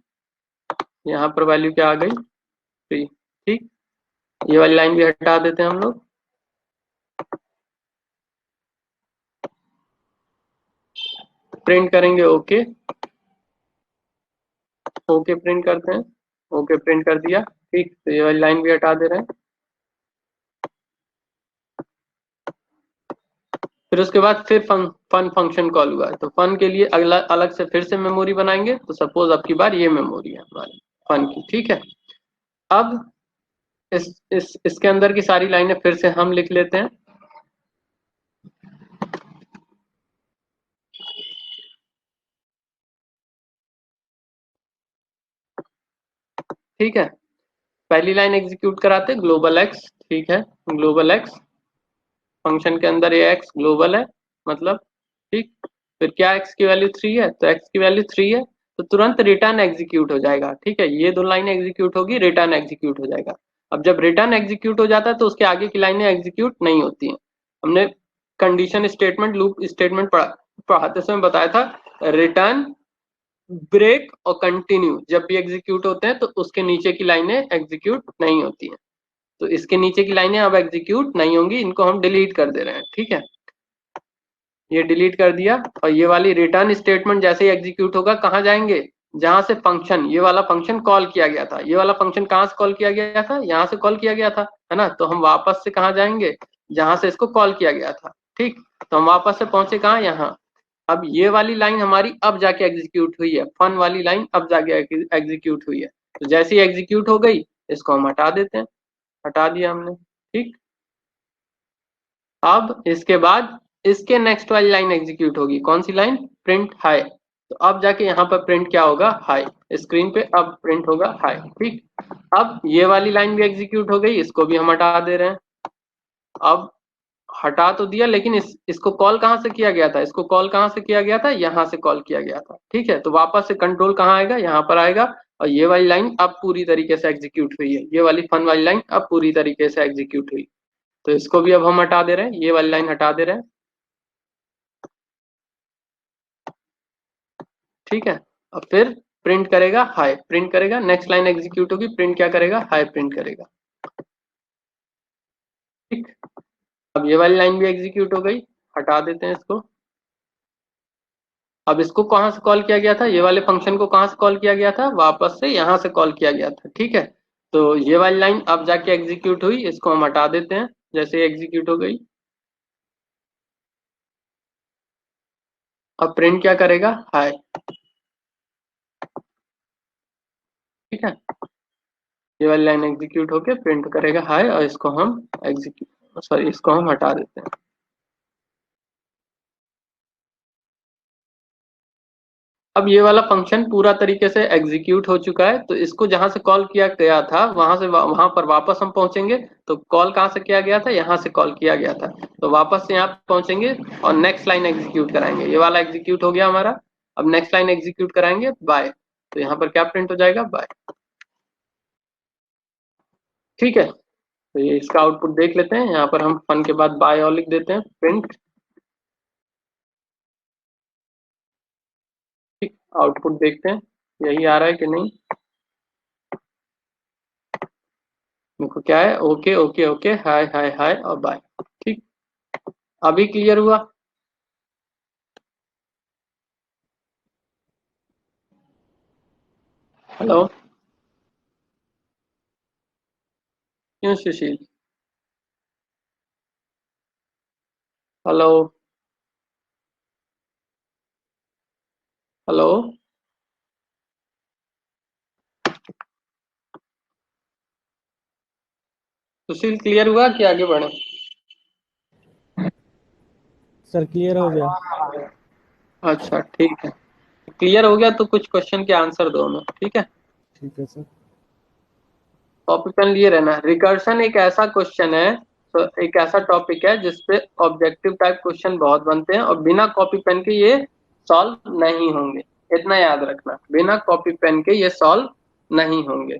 यहाँ पर वैल्यू क्या आ गई, 3, ठीक। ये वाली लाइन भी हटा देते हैं हम लोग। प्रिंट करेंगे ओके, ओके प्रिंट करते हैं, ओके प्रिंट कर दिया, ठीक। तो ये वाली लाइन भी हटा दे रहे हैं। फिर उसके बाद फिर फन फंक्शन कॉल हुआ है, तो फन के लिए अगला अलग से फिर से मेमोरी बनाएंगे। तो सपोज अब की बार ये मेमोरी है हमारी फन की, ठीक है। अब इसके अंदर की सारी लाइनें फिर से हम लिख लेते हैं। ठीक है, पहली लाइन एग्जीक्यूट कराते ग्लोबल एक्स, ठीक है, ग्लोबल एक्स फंक्शन के अंदर ये एक्स ग्लोबल है मतलब, ठीक। फिर क्या एक्स की वैल्यू 3 है, तो एक्स की वैल्यू 3 है तो तुरंत रिटर्न एग्जीक्यूट हो जाएगा, ठीक है, ये दो लाइन एग्जीक्यूट होगी, रिटर्न एग्जीक्यूट हो जाएगा। अब जब रिटर्न एग्जीक्यूट हो जाता है तो उसके आगे की लाइनें एग्जीक्यूट नहीं होती हैं। हमने कंडीशन स्टेटमेंट लूप स्टेटमेंट पढ़ाते समय बताया था, रिटर्न ब्रेक और कंटिन्यू जब भी एग्जीक्यूट होते हैं तो उसके नीचे की लाइनें एग्जीक्यूट नहीं होती हैं। तो इसके नीचे की लाइनें अब एग्जीक्यूट नहीं होंगी, इनको हम डिलीट कर दे रहे हैं, ठीक है, ये डिलीट कर दिया। और ये वाली रिटर्न स्टेटमेंट जैसे ही एग्जीक्यूट होगा कहाँ जाएंगे, जहां से फंक्शन, ये वाला फंक्शन कॉल किया गया था, ये वाला फंक्शन कहाँ से कॉल किया गया था, यहाँ से कॉल किया गया था, है ना, तो हम वापस से कहाँ जाएंगे, जहां से इसको कॉल किया गया था, ठीक। तो हम वापस से पहुंचे कहाँ, यहाँ। अब ये वाली लाइन हमारी अब जाके एग्जीक्यूट हुई है, फन वाली लाइन अब जाके एग्जीक्यूट हुई है, तो जैसे ही एग्जीक्यूट हो गई इसको हम हटा देते हैं, हटा दिया हमने, ठीक। अब इसके बाद इसके नेक्स्ट वाली लाइन एग्जीक्यूट होगी, कौन सी लाइन, प्रिंट हाई, तो अब जाके यहाँ पर प्रिंट क्या होगा, हाई, स्क्रीन पे अब प्रिंट होगा हाई, ठीक। अब ये वाली लाइन भी एग्जीक्यूट हो गई, इसको भी हम हटा दे रहे हैं। अब हटा तो दिया लेकिन इसको कॉल कहाँ से किया गया था, इसको कॉल कहाँ से किया गया था, यहाँ से कॉल किया गया था, ठीक है, तो वापस से कंट्रोल कहाँ आएगा, यहाँ पर आएगा। और ये वाली लाइन अब पूरी तरीके से एग्जीक्यूट हुई है, ये वाली फन वाली लाइन अब पूरी तरीके से एग्जीक्यूट हुई, तो इसको भी अब हम हटा दे रहे हैं, ये वाली लाइन हटा दे रहे हैं, ठीक है। और फिर प्रिंट करेगा हाई, प्रिंट करेगा, नेक्स्ट लाइन एग्जीक्यूट होगी, प्रिंट क्या करेगा, हाई प्रिंट करेगा, ठीक। अब ये वाली लाइन भी एग्जीक्यूट हो गई, हटा देते हैं इसको। अब इसको कहाँ से कॉल किया गया था, ये वाले फंक्शन को कहाँ से कॉल किया गया था, वापस से यहाँ से कॉल किया गया था, ठीक है। तो ये वाली लाइन अब जाके एग्जीक्यूट हुई, इसको हम हटा देते हैं जैसे एग्जीक्यूट हो गई। अब प्रिंट क्या करेगा, हाई, ठीक है, ये वाली लाइन एग्जीक्यूट होके प्रिंट करेगा हाई, और इसको हम एग्जीक्यूट, सॉरी, इसको हम हटा देते हैं। अब ये वाला फंक्शन पूरा तरीके से एग्जीक्यूट हो चुका है, तो इसको जहां से कॉल किया गया था वहां से वहां पर वापस हम पहुंचेंगे, तो कॉल कहां से किया गया था, यहाँ से कॉल किया गया था, तो वापस से यहाँ पहुंचेंगे और नेक्स्ट लाइन एग्जीक्यूट कराएंगे, ये वाला एग्जीक्यूट हो गया हमारा। अब नेक्स्ट लाइन एग्जीक्यूट कराएंगे बाय, तो यहाँ पर क्या प्रिंट हो जाएगा, बाय, ठीक है। तो ये इसका आउटपुट देख लेते हैं, यहाँ पर हम फन के बाद बाय और लिख देते हैं, प्रिंट, ठीक। आउटपुट देखते हैं यही आ रहा है कि नहीं, देखो क्या है, ओके ओके ओके, हाय हाय हाय और बाय, ठीक। अभी क्लियर हुआ, हेलो, क्यों सुशील, हेलो, हेलो, सुशील क्लियर हुआ कि आगे बढ़े, सर क्लियर हो गया। अच्छा ठीक है, क्लियर हो गया तो कुछ क्वेश्चन के आंसर दो हमें, ठीक है। ठीक है सर। कॉपी पेन लिए रहना, रिकर्शन एक ऐसा क्वेश्चन है, तो एक ऐसा टॉपिक है जिसपे ऑब्जेक्टिव टाइप क्वेश्चन बहुत बनते हैं और बिना कॉपी पेन के ये सॉल्व नहीं होंगे, इतना याद रखना, बिना कॉपी पेन के ये सॉल्व नहीं होंगे।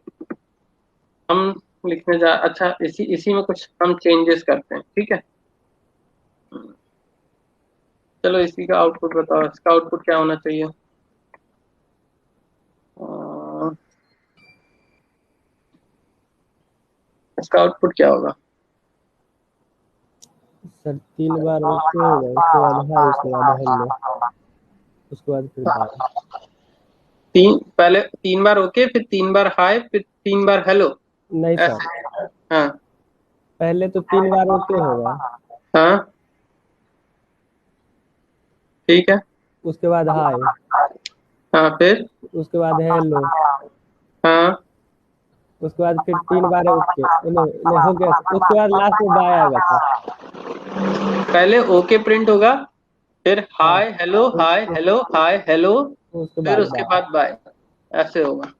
हम लिखने जा, अच्छा इसी इसी में कुछ हम चेंजेस करते हैं, ठीक है। चलो इसी का आउटपुट बताओ, इसका आउटपुट क्या होना चाहिए, अ, इसका आउटपुट क्या होगा, सर 3 बार ओके होगा, उसके बाद हाय, उसके बाद हेलो, उसके बाद फिर बाय। पहले 3 बार ओके, फिर 3 बार हाय, फिर 3 बार हेलो, नहीं सर, ऐसे, हाँ, पहले तो 3 बार ओके होगा, हाँ, ठीक है, उसके बाद हाय, हाँ, फिर, उसके बाद हेलो, हाँ, उसके बाद फिर 3 बार ओके, नहीं नहीं हो गया, उसके बाद लास्ट में बाय आएगा सर। पहले ओके प्रिंट होगा, फिर हाँ, हाय hello hi hello hi hello, उसके फिर बाद उसके बाय। बाद बाय, ऐसे होगा,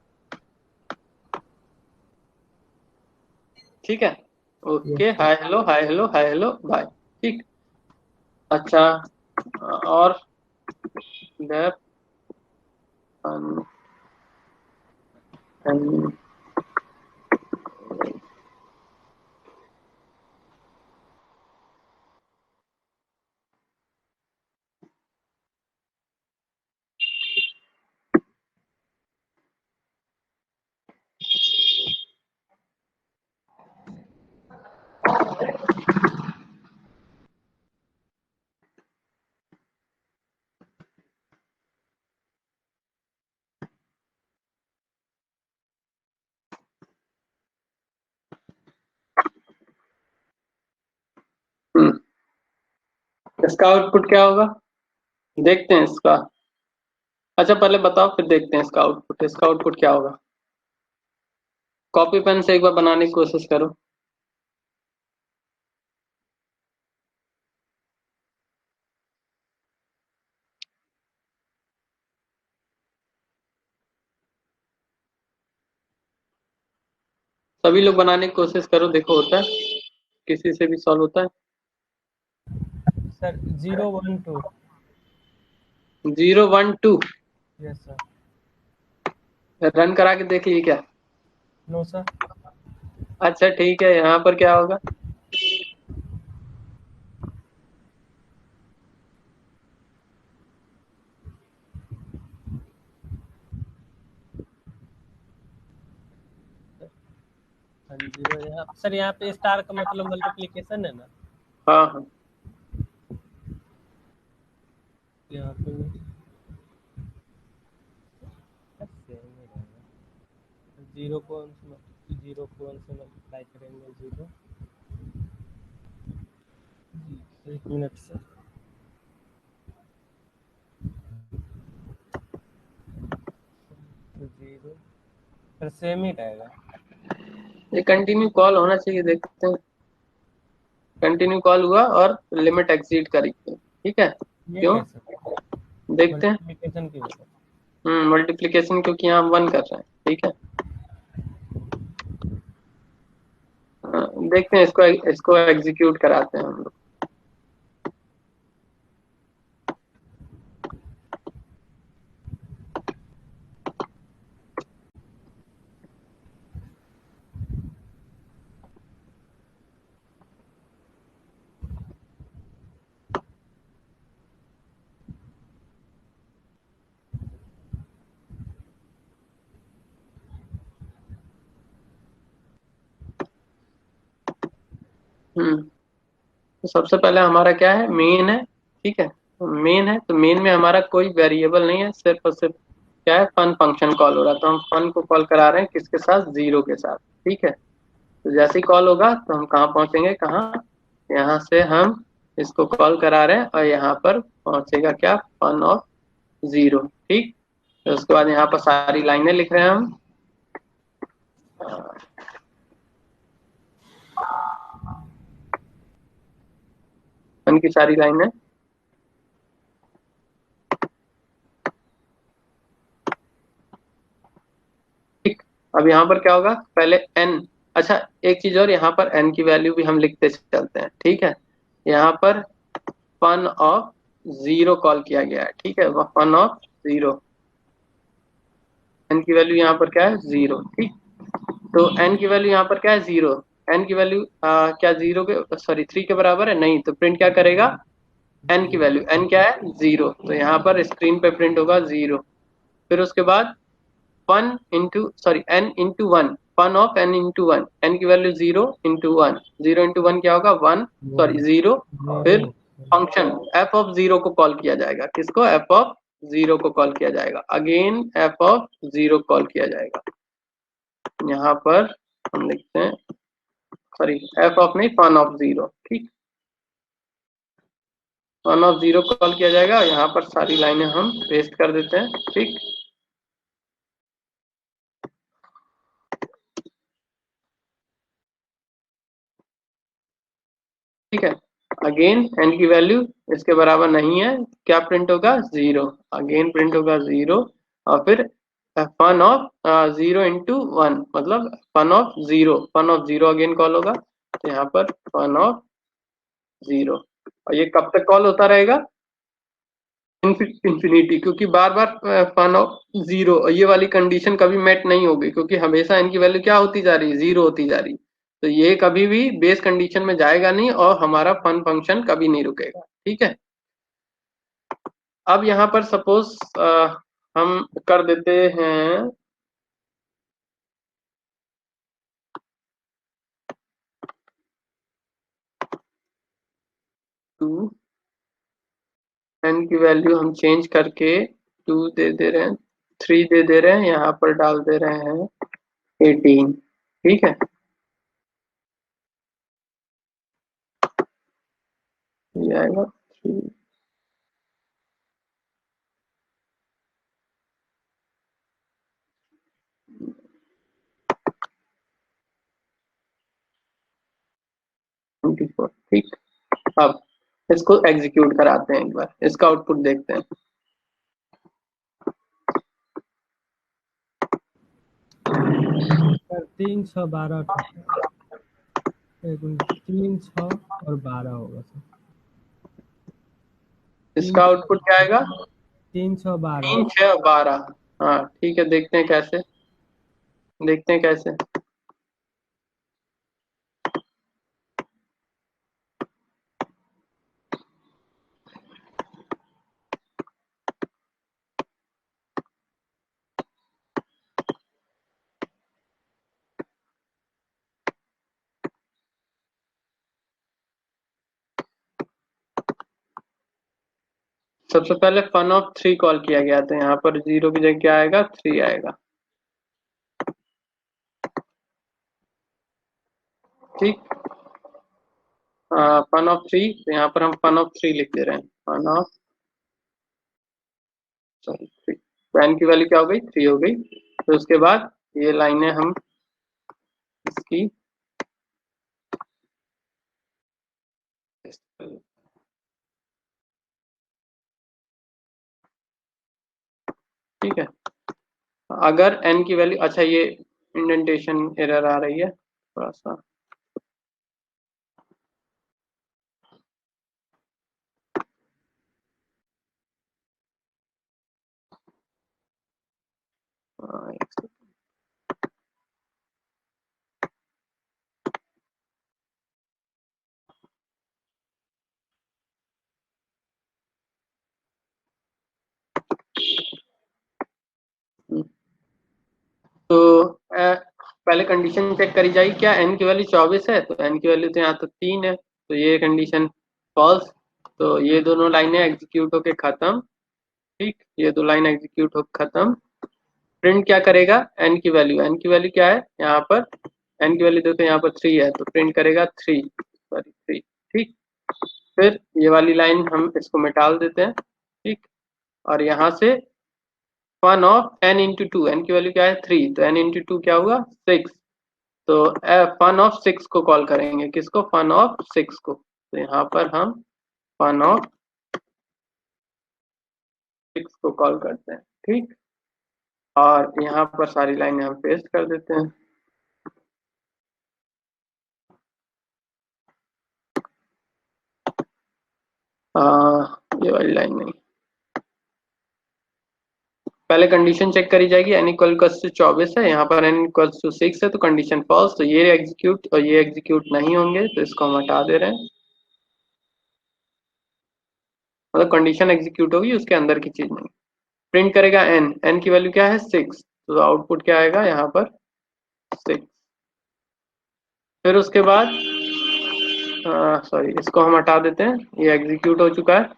ठीक है, okay, yes sir. Hi hello hi hello bye. ठीक। अच्छा, और डेफ फंक्शन। इसका आउटपुट क्या होगा, देखते हैं इसका। अच्छा पहले बताओ, फिर देखते हैं इसका आउटपुट। इसका आउटपुट क्या होगा? कॉपी पेन से एक बार बनाने की कोशिश करो। सभी लोग बनाने की कोशिश करो, देखो होता है, किसी से भी सॉल्व होता है। सर 012। 012। Yes sir. रन करा के देख लीजिए क्या? No sir. अच्छा ठीक है, यहाँ पर क्या होगा? हाँ जीरो यहाँ सर, यहाँ पे स्टार का मतलब मल्टीप्लिकेशन है ना। हाँ हाँ। यहाँ पे भी सेम ही रहेगा। जीरो को वन से मल्टीप्लाई करेंगे जीरो। एक मिनट सर। तो जीरो सर सेम ही रहेगा। ये कंटिन्यू कॉल होना चाहिए, देखते हैं। कंटिन्यू कॉल हुआ और लिमिट एक्सीड करी, ठीक है। ये क्यों? कैसे देखते हैं। मल्टीप्लिकेशन की वजह। मल्टीप्लिकेशन, क्योंकि यहाँ हम 1 कर रहे हैं, ठीक है। देखते हैं, इसको इसको एग्जीक्यूट कराते हैं हम लोग। तो सबसे पहले हमारा क्या है, मेन है, ठीक है। तो मेन है, तो मेन में हमारा कोई वेरिएबल नहीं है, सिर्फ और सिर्फ क्या है, फन फंक्शन कॉल हो रहा है। तो हम फन को कॉल करा रहे हैं किसके साथ, 0 के साथ, ठीक है। तो जैसे ही कॉल होगा तो हम कहाँ पहुंचेंगे, कहाँ, यहाँ से हम इसको कॉल करा रहे हैं और यहाँ पर पहुंचेगा क्या, फन ऑफ 0, ठीक। तो उसके बाद यहाँ पर सारी लाइनें लिख रहे हैं हम। फन की सारी लाइनें, ठीक। अब यहाँ पर क्या होगा, पहले n। अच्छा, एक चीज और, यहाँ पर n की वैल्यू भी हम लिखते चलते हैं, ठीक है। यहाँ पर फन ऑफ 0 कॉल किया गया है, ठीक है। फन ऑफ 0, n की वैल्यू यहाँ पर क्या है, 0, ठीक। तो n की वैल्यू यहाँ पर क्या है, 0। n की वैल्यू क्या 0 के, सॉरी 3 के बराबर है, नहीं, तो प्रिंट क्या करेगा, n की वैल्यू, n क्या है, 0, तो यहाँ पर स्क्रीन पे प्रिंट होगा 0। फिर उसके बाद fun into, sorry n into 1, fun of n into 1, n की वैल्यू 0 इंटू 1, 0 इंटू 1 क्या होगा, 1, वन सॉरी 0। फिर जीरो। फंक्शन f ऑफ 0 को कॉल किया जाएगा, किसको, f ऑफ 0 को कॉल किया जाएगा, अगेन f ऑफ 0 कॉल किया जाएगा। यहाँ पर हम लिखते हैं, सॉरी f ऑफ नहीं, फन ऑफ 0, ठीक। फन ऑफ 0 कॉल किया जाएगा, यहाँ पर सारी लाइनें हम पेस्ट कर देते हैं, ठीक। ठीक है। अगेन n की वैल्यू इसके बराबर नहीं है, क्या प्रिंट होगा, 0, अगेन प्रिंट होगा 0। और फिर फन ऑफ 0 into 1 मतलब fun of zero again call होगा, तो यहाँ पर फन ऑफ 0। और ये कब तक कॉल होता रहेगा? इंफिनिटी, क्योंकि बार बार फन ऑफ 0, ये वाली कंडीशन कभी मेट नहीं होगी, क्योंकि हमेशा इनकी वैल्यू क्या होती जा रही है? 0 होती जा रही है। तो ये कभी भी बेस कंडीशन में जाएगा नहीं और हमारा फन फंक्शन कभी नहीं रुकेगा। ठीक है। अब यहाँ पर सपोज हम कर देते हैं 2, n की वैल्यू हम चेंज करके 2 दे दे रहे हैं, 3 दे दे रहे हैं, यहाँ पर डाल दे रहे हैं 18। ठीक है, ये आएगा 3। 24। ठीक। अब इसको एग्जीक्यूट कराते हैं, एक बार इसका आउटपुट देखते हैं। सर 3, 6, 12, 3, 6 और 12 होगा सर। इसका आउटपुट क्या आएगा? 3, 6, 12। 3, 6, 12। हाँ ठीक है, देखते हैं कैसे, देखते हैं कैसे। सबसे पहले फन ऑफ 3 कॉल किया गया, तो यहाँ पर 0 की जगह क्या आएगा? 3 आएगा। ठीक। फन ऑफ 3, तो यहाँ पर हम फन ऑफ 3 लिख दे रहे हैं, फन ऑफ, सॉरी 3। एन की वैल्यू क्या हो गई? 3 हो गई। तो उसके बाद ये लाइनें हम इसकी ठीक है। अगर एन की वैल्यू, अच्छा ये इंडेंटेशन एरर आ रही है थोड़ा सा, एक second। तो पहले कंडीशन चेक करी जाएगी, क्या एन की वैल्यू 24 है? तो एन की वैल्यू तो यहाँ तो 3 है, तो ये कंडीशन फॉल्स। तो ये दोनों लाइनें एग्जीक्यूट होके खत्म। ठीक, ये दो लाइन एग्जीक्यूट हो खत्म। प्रिंट क्या करेगा? एन की वैल्यू, एन की वैल्यू क्या है यहाँ पर? एन की वैल्यू देखो यहाँ पर 3 है, तो प्रिंट करेगा 3, सॉरी 3। ठीक। फिर ये वाली लाइन हम इसको मिटाल देते हैं। ठीक। और यहाँ से fun of n into two, n की वैल्यू क्या है? 3, तो एन इंटू टू क्या हुआ? 6। तो फन ऑफ 6 को कॉल करेंगे, किसको? फन ऑफ 6 को। तो यहाँ पर हम फन ऑफ 6 को कॉल करते हैं। ठीक। और यहाँ पर सारी लाइनें हम पेस्ट कर देते हैं। ये वाली लाइन नहीं, पहले कंडीशन चेक करी जाएगी। एन इक्वल टू 24 है, यहाँ पर एन इक्वल टू 6 है, तो कंडीशन फॉल्स। तो ये एग्जीक्यूट और ये एग्जीक्यूट नहीं होंगे, तो इसको हम हटा दे रहे हैं। मतलब कंडीशन एग्जीक्यूट होगी, उसके अंदर की चीज नहीं। प्रिंट करेगा एन, एन की वैल्यू क्या है? 6, तो आउटपुट क्या आएगा यहाँ पर? 6। फिर उसके बाद सॉरी, इसको हम हटा देते हैं, ये एग्जीक्यूट हो चुका है।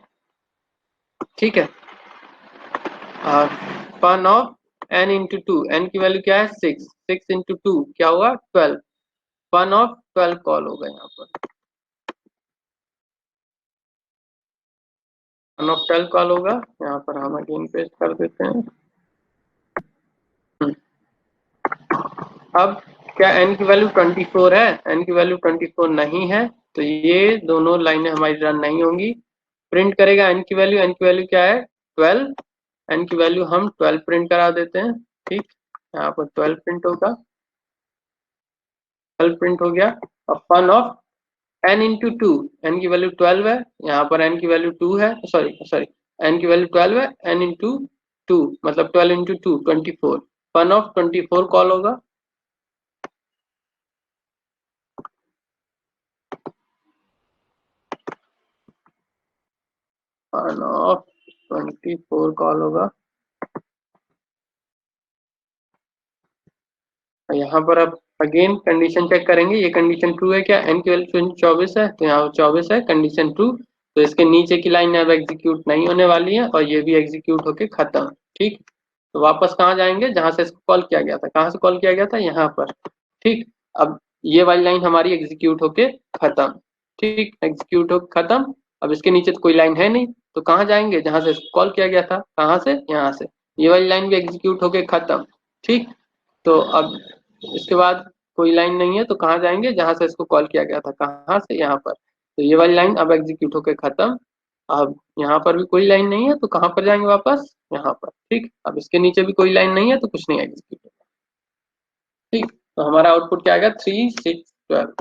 ठीक है। Fun of n into two, n की वैल्यू क्या है? 6, 6 इंटू टू क्या होगा? 12। फन ऑफ 12 कॉल होगा यहाँ पर, फन ऑफ 12 कॉल होगा। यहाँ पर हम अगेन पेस्ट कर देते हैं। अब क्या एन की वैल्यू 24 है? एन की वैल्यू 24 नहीं है, तो ये दोनों लाइनें हमारी रन नहीं होंगी। प्रिंट करेगा एन की वैल्यू, एन की वैल्यू क्या है? 12। एन की वैल्यू हम 12 प्रिंट करा देते हैं। ठीक, यहाँ पर 12 प्रिंट होगा, 12 प्रिंट हो गया। अब fun of n into two, n की वैल्यू 12 है, यहाँ पर n की वैल्यू 2 है, सॉरी सॉरी, n की वैल्यू 12 है, n इंटू टू मतलब 12 into two 24, fun of 24 call होगा। फन ऑफ 24 कॉल होगा। यहाँ पर अब अगेन कंडीशन चेक करेंगे, ये कंडीशन ट्रू है क्या, n की वैल्यू 24 है तो यहाँ 24 है, कंडीशन ट्रू, तो इसके नीचे की लाइन अब एग्जीक्यूट नहीं होने वाली है और ये भी एग्जीक्यूट होके खत्म। ठीक, तो वापस कहाँ जाएंगे, जहां से इसको कॉल किया गया था, कहाँ से कॉल किया गया था, यहाँ पर। ठीक, अब ये वाली लाइन हमारी एग्जीक्यूट होके खत्म। ठीक, एग्जीक्यूट हो खत्म। अब इसके नीचे तो कोई लाइन है नहीं, तो कहाँ जाएंगे, जहां से इसको कॉल किया गया था, कहाँ से, यहाँ से, ये वाली लाइन भी एग्जीक्यूट होके खत्म। ठीक, तो अब इसके बाद कोई लाइन नहीं है तो कहाँ जाएंगे, जहां से इसको कॉल किया गया था, कहाँ से, यहाँ पर, तो ये वाली लाइन अब एग्जीक्यूट होके खत्म। अब यहाँ पर भी कोई लाइन नहीं है तो कहाँ पर जाएंगे वापस, यहाँ पर। ठीक, अब इसके नीचे भी कोई लाइन नहीं है तो कुछ नहीं एग्जीक्यूट होगा। ठीक, तो हमारा आउटपुट क्या आएगा, 3 6 12।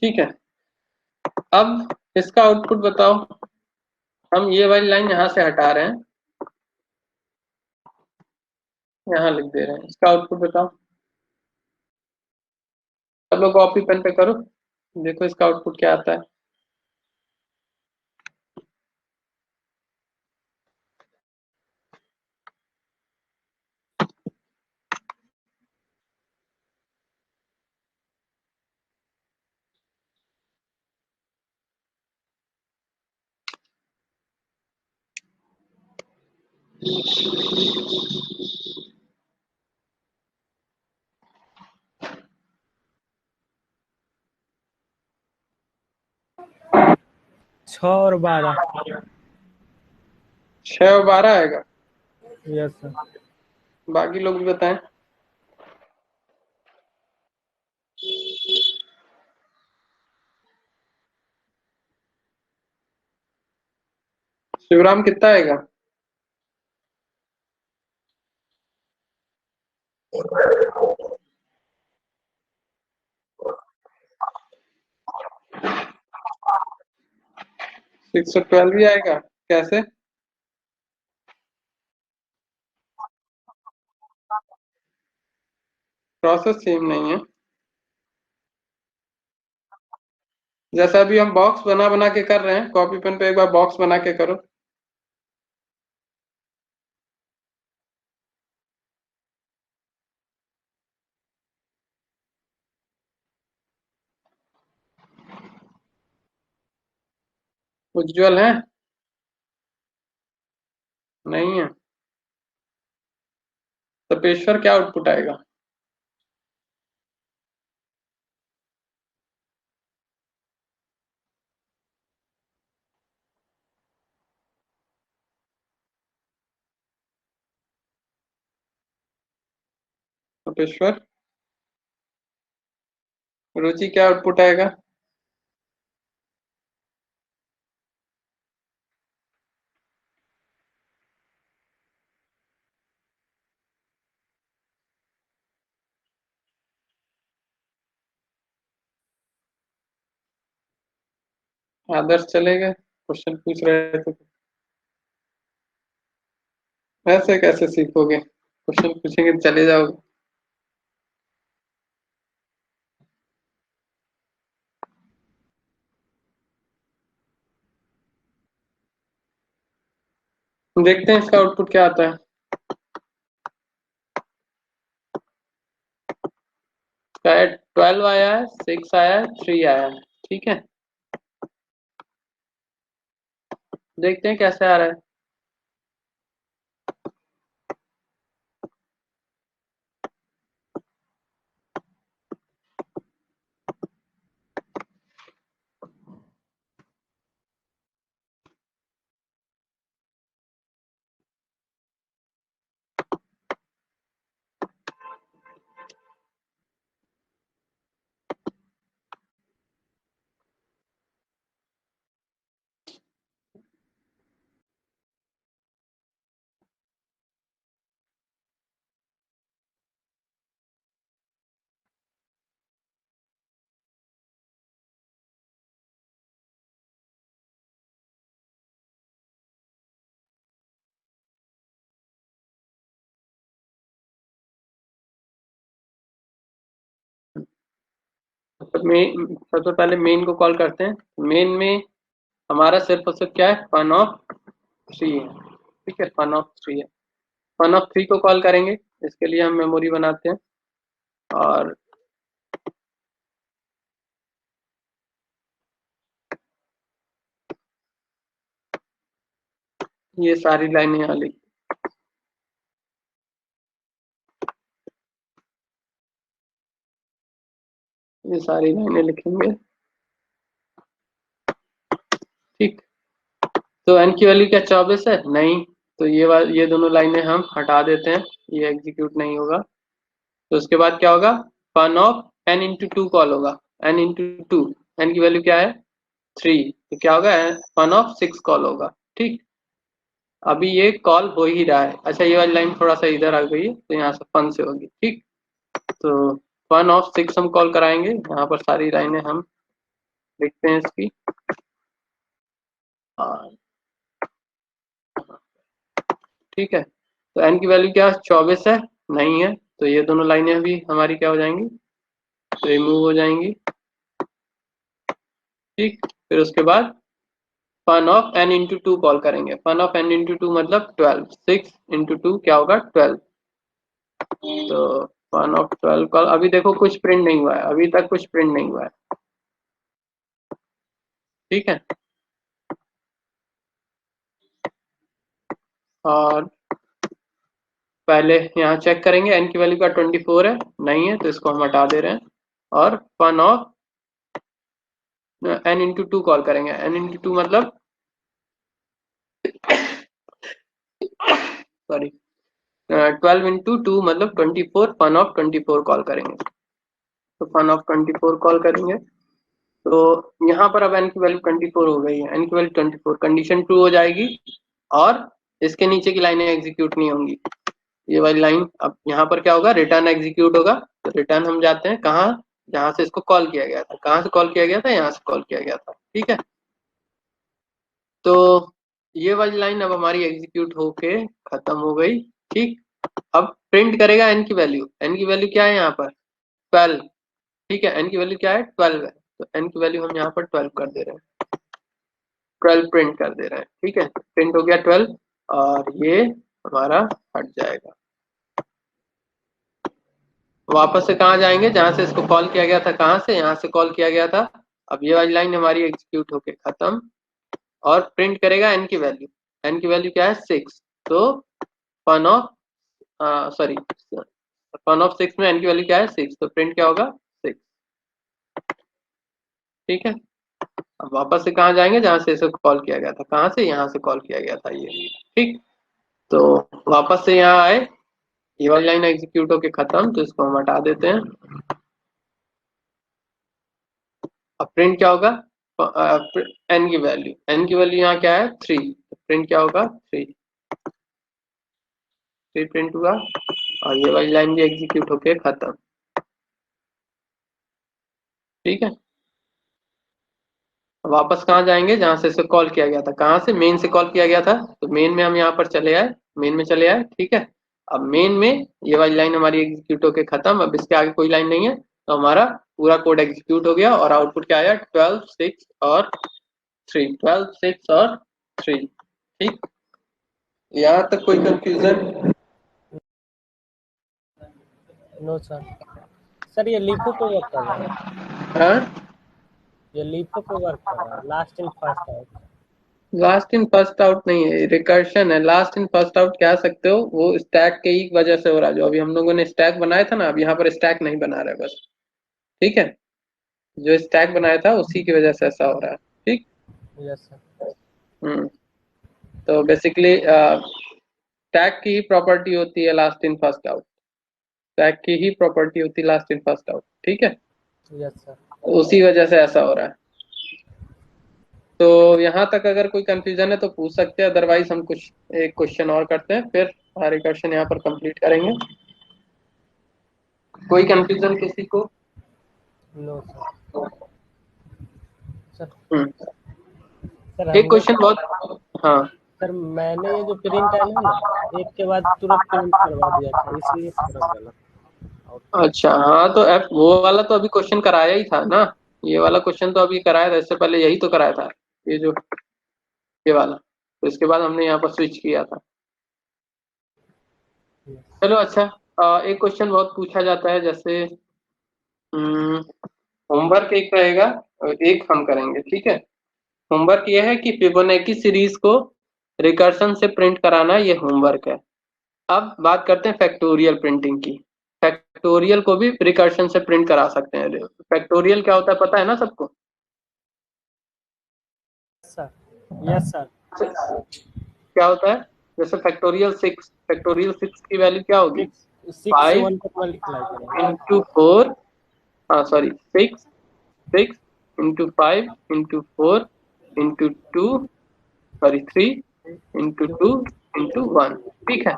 ठीक है, अब इसका आउटपुट बताओ, हम ये वाली लाइन यहाँ से हटा रहे हैं, यहाँ लिख दे रहे हैं, इसका आउटपुट बताओ। सब लोग कॉपी पेन पे करो, देखो इसका आउटपुट क्या आता है। छः और 12। 6 और 12 आएगा। Yes sir. बाकी लोग भी बताएं। शिवराम कितना आएगा, 612 भी आएगा, कैसे, प्रोसेस सेम नहीं है। जैसा अभी हम बॉक्स बना बना के कर रहे हैं, कॉपी पेन पे एक बार बॉक्स बना के करो। उज्जवल है, नहीं है, तपेश्वर क्या आउटपुट आएगा, तपेश्वर। रुचि क्या आउटपुट आएगा, आदर्श चले गए, क्वेश्चन पूछ रहे थे। ऐसे कैसे सीखोगे, क्वेश्चन पूछेंगे तो चले जाओगे। देखते हैं इसका आउटपुट क्या आता है। शायद 12 आया है, 6 आया है, 3 आया है। ठीक है, देखते हैं कैसे आ रहा है। तो मेन, सबसे पहले मेन को कॉल करते हैं। मेन में हमारा सिर्फ और सिर्फ क्या है, फन ऑफ थ्री है। ठीक है, फन ऑफ थ्री है। फन ऑफ थ्री को कॉल करेंगे, इसके लिए हम मेमोरी बनाते हैं और ये सारी लाइनें यहाँ लिख, ये सारी लाइनें लिखेंगे। ठीक, तो एन की वैल्यू क्या 24 है? नहीं, तो ये दोनों लाइनें हम हटा देते हैं, ये एग्जीक्यूट नहीं होगा। तो उसके बाद क्या होगा, fun of n into two call होगा। एन इंटू टू, एन की वैल्यू क्या है 3, तो क्या होगा, फन ऑफ 6 कॉल होगा। ठीक, अभी ये कॉल हो ही रहा है। अच्छा, ये वाली लाइन थोड़ा सा इधर आ गई है, तो यहाँ से फन से होगी। ठीक, तो फन ऑफ 6 हम कॉल कराएंगे, यहाँ पर सारी लाइनें हम लिखते हैं इसकी। और ठीक है, तो एन की वैल्यू क्या 24 है? नहीं है, तो ये दोनों लाइनें भी हमारी क्या हो जाएंगी, रिमूव हो जाएंगी। ठीक, फिर उसके बाद fun of n into two call करेंगे। Fun of n into two मतलब 12, 6 इंटू टू क्या होगा 12। तो फन ऑफ 12 कॉल, अभी देखो कुछ प्रिंट नहीं हुआ है, अभी तक कुछ प्रिंट नहीं हुआ है। ठीक है, और पहले यहाँ चेक करेंगे, एन की वैल्यू का 24 है? नहीं है, तो इसको हम हटा दे रहे हैं। और fun of n into two call करेंगे। एन इंटू टू मतलब सॉरी, 12 इंटू टू मतलब 24, फन ऑफ 24 कॉल करेंगे। तो फन ऑफ 24 कॉल करेंगे, तो यहाँ पर अब एन की वैल्यू 24 हो गई है। एन की वैल्यू 24, कंडीशन ट्रू हो जाएगी और इसके नीचे की लाइनें एग्जीक्यूट नहीं होंगी। ये वाली लाइन, अब यहाँ पर क्या होगा, रिटर्न एग्जीक्यूट होगा। तो रिटर्न हम जाते हैं कहाँ, जहाँ से इसको कॉल किया गया था। कहाँ से कॉल किया गया था, यहाँ से कॉल किया गया था। ठीक है, तो ये वाली लाइन अब हमारी एग्जीक्यूट होके खत्म हो गई। ठीक, अब प्रिंट करेगा एन की वैल्यू। एन की वैल्यू क्या है यहाँ पर 12। ठीक है, एन की वैल्यू क्या है 12 है, तो एन की वैल्यू हम यहाँ पर 12 कर दे रहे हैं, 12 प्रिंट कर दे रहे हैं। ठीक है, प्रिंट हो गया 12 और ये हमारा हट जाएगा। वापस से कहाँ जाएंगे, जहां से इसको कॉल किया गया था। कहाँ से, यहाँ से कॉल किया गया था। अब ये वाली लाइन हमारी एग्जीक्यूट होके खत्म और प्रिंट करेगा एन की वैल्यू। एन की वैल्यू क्या है 6, तो fun of sorry, fun of 6 में एन की वैल्यू क्या है 6, तो प्रिंट क्या होगा 6। ठीक है, अब वापस से कहाँ जाएंगे, जहां से इसे कॉल किया गया था। कहाँ से, यहाँ से कॉल किया गया था ये। ठीक, तो वापस से यहाँ आए, ये वाली लाइन एग्जीक्यूट होके खत्म, तो इसको हम हटा देते हैं। अब प्रिंट क्या होगा, एन की वैल्यू, एन की वैल्यू यहाँ क्या है 3, तो प्रिंट क्या होगा 3, 3 प्रिंट हुआ और ये वाली लाइन भी एग्जीक्यूट होके खत्म। ठीक है, वापस कहाँ जाएंगे, जहां से इसे कॉल किया गया था। कहाँ से, मेन से कॉल किया गया था, तो मेन में हम यहाँ पर चले आए, मेन में चले आए। ठीक है, अब मेन में ये वाली लाइन हमारी एग्जीक्यूट होके खत्म, अब इसके आगे कोई लाइन नहीं है, तो हमारा पूरा कोड एग्जीक्यूट हो गया और आउटपुट क्या आया 12, 6 और 3, 12, 6 और 3। ठीक, यहाँ तक कोई कंफ्यूजन? No sir. सर ये लीफो पे वर्क कर रहा है, हाँ, ये लीफो पे वर्क कर रहा है, last in first out. Last in first out नहीं है, रिकर्शन है। लास्ट इन फर्स्ट आउट कह सकते हो, वो स्टैक के ही वजह से हो रहा है। जो अभी हम लोगों ने स्टैक बनाया था ना, अब यहाँ पर स्टैक नहीं बना रहे बस। ठीक है, जो स्टैक बनाया था उसी की वजह से ऐसा हो रहा है। ठीक, यस सर। हम्म, तो बेसिकली स्टैक की ही प्रॉपर्टी होती है last in first out. Stack की ही प्रॉपर्टी होती है लास्ट इन फर्स्ट आउट। ठीक है, यस सर। तो उसी वजह से ऐसा हो रहा है। तो यहाँ तक अगर कोई कंफ्यूजन है तो पूछ सकते हैं, अदरवाइज हम कुछ एक क्वेश्चन और करते हैं, फिर हमारे क्वेश्चन यहाँ पर कंप्लीट करेंगे। कोई कंफ्यूजन किसी को? No sir. Sir hmm, sir एक हमने, क्वेश्चन बहुत, हाँ, सर मैंने ये जो प्रिंट है ना, एक के बाद तुरंत प्रिंट करवा दिया था, इसलिए थोड़ा गलत आउट। अच्छा हाँ, तो एफ वो वाला तो अभी क्वेश्चन कराया ही था ना। ये वाला क्वेश्चन तो अभी कराया था, इससे पहले यही तो कराया था। ये जो ये वाला, तो इसके बाद हमने यहाँ पर स्विच किया था। चलो अच्छा। एक क्वेश्चन बहुत पूछा जाता है, जैसे होमवर्क एक रहेगा और एक हम करेंगे, ठीक है। होमवर्क ये है कि फिबोनाची सीरीज को रिकर्सन से प्रिंट कराना, ये होमवर्क है। अब बात करते हैं फैक्टोरियल प्रिंटिंग की। फैक्टोरियल को भी रिकर्शन से प्रिंट करा सकते हैं। फैक्टोरियल क्या होता है पता है ना सबको? सर। Yes sir. क्या होता है? जैसे फैक्टोरियल 6 की वैल्यू क्या होगी? 6 से 1 फाइव तक मल्टीप्लाई करेंगे। इंटू फोर, हाँ sorry, six, six into five into four into two, sorry three into two into one, ठीक है।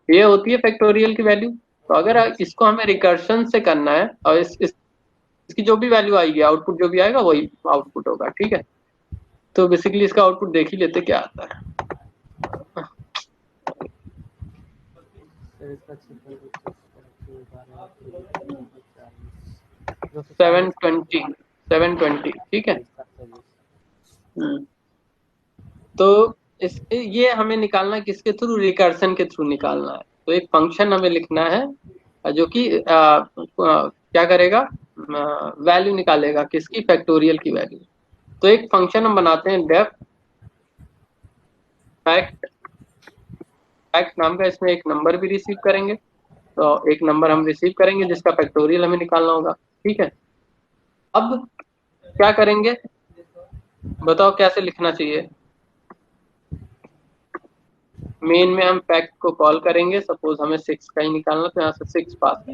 ये होती है फैक्टोरियल की वैल्यू। तो अगर इसको हमें रिकर्शन से करना है, और इसकी जो भी वैल्यू आएगी, आउटपुट जो भी आएगा वही आउटपुट होगा, ठीक है। तो बेसिकली इसका आउटपुट देख ही लेते क्या आता है। फिर इसका क्षेत्रफल सेवन 240 ट्वेंटी 720, ठीक है। 240। हम्म। तो ये हमें निकालना है किसके थ्रू? रिकर्सन के थ्रू निकालना है। तो एक फंक्शन हमें लिखना है जो कि क्या करेगा, वैल्यू निकालेगा किसकी? फैक्टोरियल की वैल्यू। तो एक फंक्शन हम बनाते हैं, डेफ फैक्ट, फैक्ट नाम का। इसमें एक नंबर भी रिसीव करेंगे, तो एक नंबर हम रिसीव करेंगे जिसका फैक्टोरियल हमें निकालना होगा, ठीक है। अब क्या करेंगे, बताओ कैसे लिखना चाहिए? मेन में हम फैक्ट को कॉल करेंगे, सपोज हमें 6 का ही निकालना, तो यहाँ से 6 पास।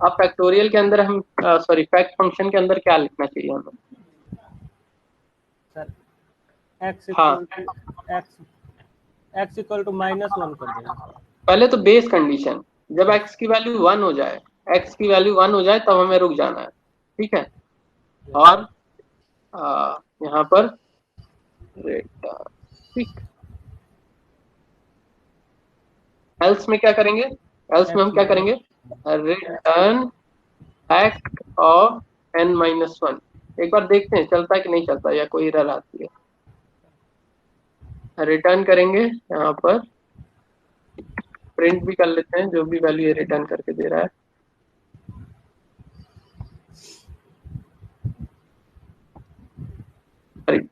अब फैक्टोरियल के अंदर हम, सॉरी, फैक्ट फंक्शन के अंदर क्या लिखना चाहिए हमें? सर हाँ, x इक्वल टू -1 कर देंगे। पहले तो बेस कंडीशन, जब x की वैल्यू 1 हो जाए, x की वैल्यू 1 हो जाए तब हमें रुक जाना है, ठीक है। यस और सर। यहाँ पर रेट, ठीक। एल्स में क्या करेंगे? एल्स में हम x क्या माइनस। करेंगे? Return fact of n-1। एक बार देखते हैं चलता है कि नहीं चलता, या कोई एरर आती है। रिटर्न करेंगे यहाँ पर, प्रिंट भी कर लेते हैं जो भी वैल्यू रिटर्न करके दे रहा है।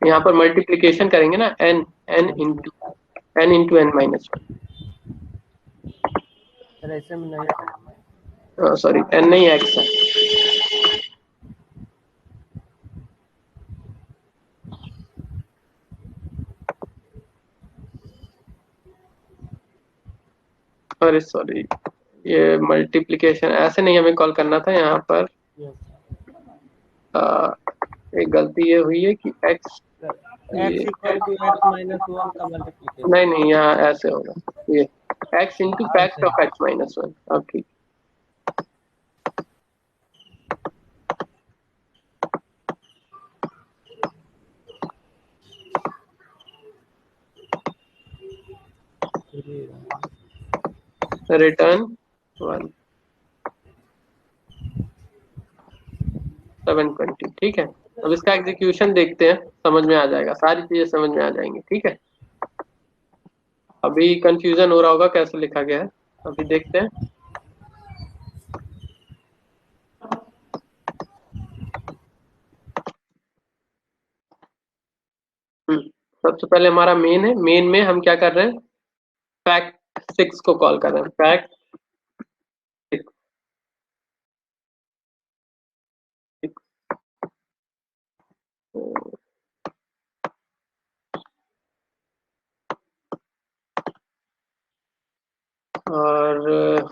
यहाँ पर मल्टीप्लीकेशन करेंगे ना, N, N into n-1। Sir ऐसे में नहीं करेंगे। सॉरी, एन नहीं, एक्स है। अरे सॉरी, ये मल्टीप्लीकेशन ऐसे नहीं हमें कॉल करना था यहाँ पर। यस आ, एक गलती ये हुई है कि एक्स, सर। ये x इक्वल टू x-1 का नहीं मल्टीप्लिकेशन। नहीं, यहाँ ऐसे होगा, ये एक्स इंटू हाँ फैक्ट ऐसे ऑफ x-1। अब ठीक। ही। रिटर्न 1, 720, ठीक है। अब इसका एग्जीक्यूशन देखते हैं, समझ में आ जाएगा, सारी चीजें समझ में आ जाएंगी, ठीक है। अभी कंफ्यूजन हो रहा होगा कैसे लिखा गया है, अभी देखते हैं। सबसे पहले हमारा मेन है, मेन में हम क्या कर रहे हैं? फैक्ट 6 को कॉल कर रहे हैं, फैक्ट 6। और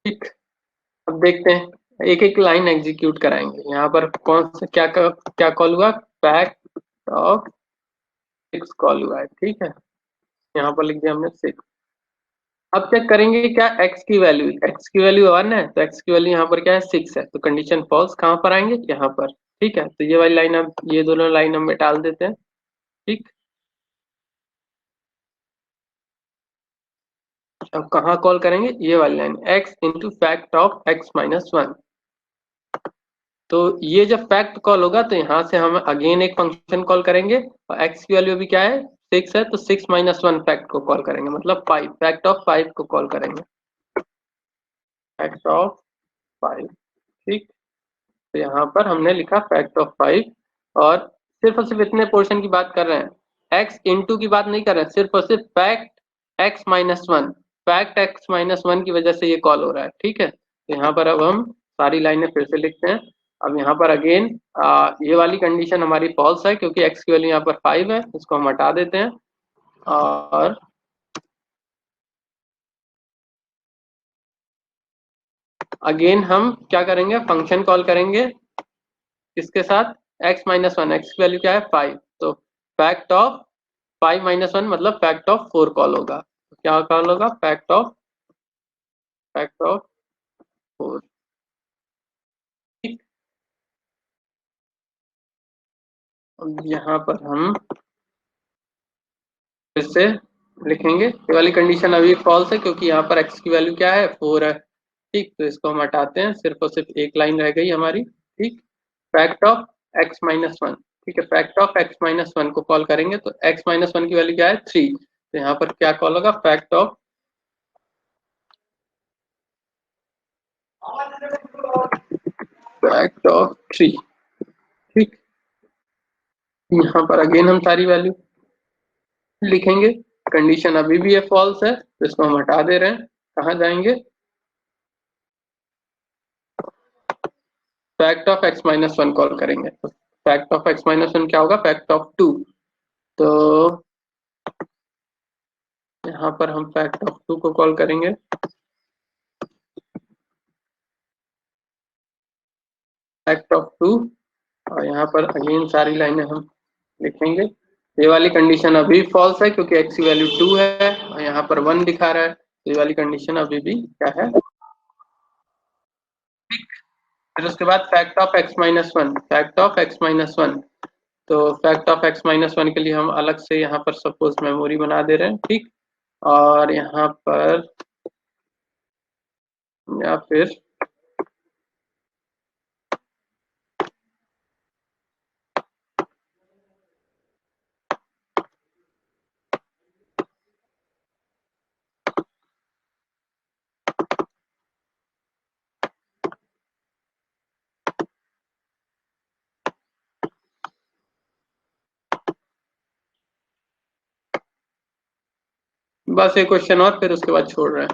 ठीक। अब देखते हैं, एक एक लाइन एग्जीक्यूट कराएंगे। यहाँ पर कौन सा क्या कॉल हुआ? फैक्ट ऑफ 6 कॉल हुआ है, ठीक है, यहाँ पर लिख दिया हमने 6। अब चेक करेंगे क्या x की वैल्यू 1 है, तो x की वैल्यू यहाँ पर क्या है 6 है, तो कंडीशन फॉल्स कहाँ पर आएंगे, यहाँ पर। ठीक है, तो ये वाली लाइन अब ये दोनों लाइन हम डाल देते हैं। ठीक, अब कहाँ कॉल करेंगे, ये वाली line x into fact of x-1। तो ये जब फैक्ट कॉल होगा तो यहाँ से हम अगेन एक फंक्शन कॉल करेंगे, और x की वैल्यू भी क्या है 6 है, तो 6-1 फैक्ट को कॉल करेंगे, मतलब 5, फैक्ट ऑफ 5 को कॉल करेंगे, फैक्ट ऑफ 5। ठीक, तो यहाँ पर हमने लिखा फैक्ट ऑफ 5, और सिर्फ इतने पोर्शन की बात कर रहे हैं, x इंटू की बात नहीं कर रहे हैं, सिर्फ और सिर्फ फैक्ट x-1, फैक्ट x-1 की वजह से ये कॉल हो रहा है। ठीक है, तो यहाँ पर अब हम सारी लाइनें फिर से लिखते हैं। अब यहाँ पर अगेन ये वाली कंडीशन हमारी फॉल्स है, क्योंकि x की वैल्यू यहाँ पर 5 है, इसको हम हटा देते हैं। और अगेन हम क्या करेंगे, फंक्शन कॉल करेंगे किसके साथ, x-1, x की वैल्यू क्या है 5, तो फैक्ट ऑफ 5-1 मतलब फैक्ट ऑफ 4 कॉल होगा, तो क्या कॉल होगा, फैक्ट ऑफ 4। ठीक, अब यहाँ पर हम फिर से लिखेंगे, ये वाली कंडीशन अभी फॉल्स है, क्योंकि यहाँ पर x की वैल्यू क्या है 4 है। ठीक, तो इसको हम हटाते हैं, सिर्फ और सिर्फ एक लाइन रह गई हमारी। ठीक, फैक्ट ऑफ x-1। ठीक है, फैक्ट ऑफ x-1 को कॉल करेंगे, तो x-1 की वैल्यू क्या है 3, तो यहाँ पर क्या कॉल होगा, फैक्ट ऑफ 3। ठीक, यहाँ पर अगेन हम सारी वैल्यू लिखेंगे, कंडीशन अभी भी ये फॉल्स है, तो इसको हम हटा दे रहे हैं, कहाँ जाएंगे, फैक्ट ऑफ x-1 कॉल करेंगे, तो फैक्ट ऑफ x-1 क्या होगा, फैक्ट ऑफ 2। तो यहाँ पर हम फैक्ट ऑफ 2 को कॉल करेंगे, फैक्ट ऑफ 2, और यहाँ पर अगेन सारी लाइनें हम लिखेंगे। ये वाली कंडीशन अभी फॉल्स है, क्योंकि x की वैल्यू 2 है, और यहाँ पर 1 दिखा रहा है, तो ये वाली कंडीशन अभी भी क्या है। फिर उसके बाद फैक्ट ऑफ x-1, तो फैक्ट ऑफ x-1 के लिए हम अलग से यहाँ पर सपोज मेमोरी बना दे रहे हैं। ठीक, और यहाँ पर या फिर बस एक क्वेश्चन और, फिर उसके बाद छोड़ रहे हैं।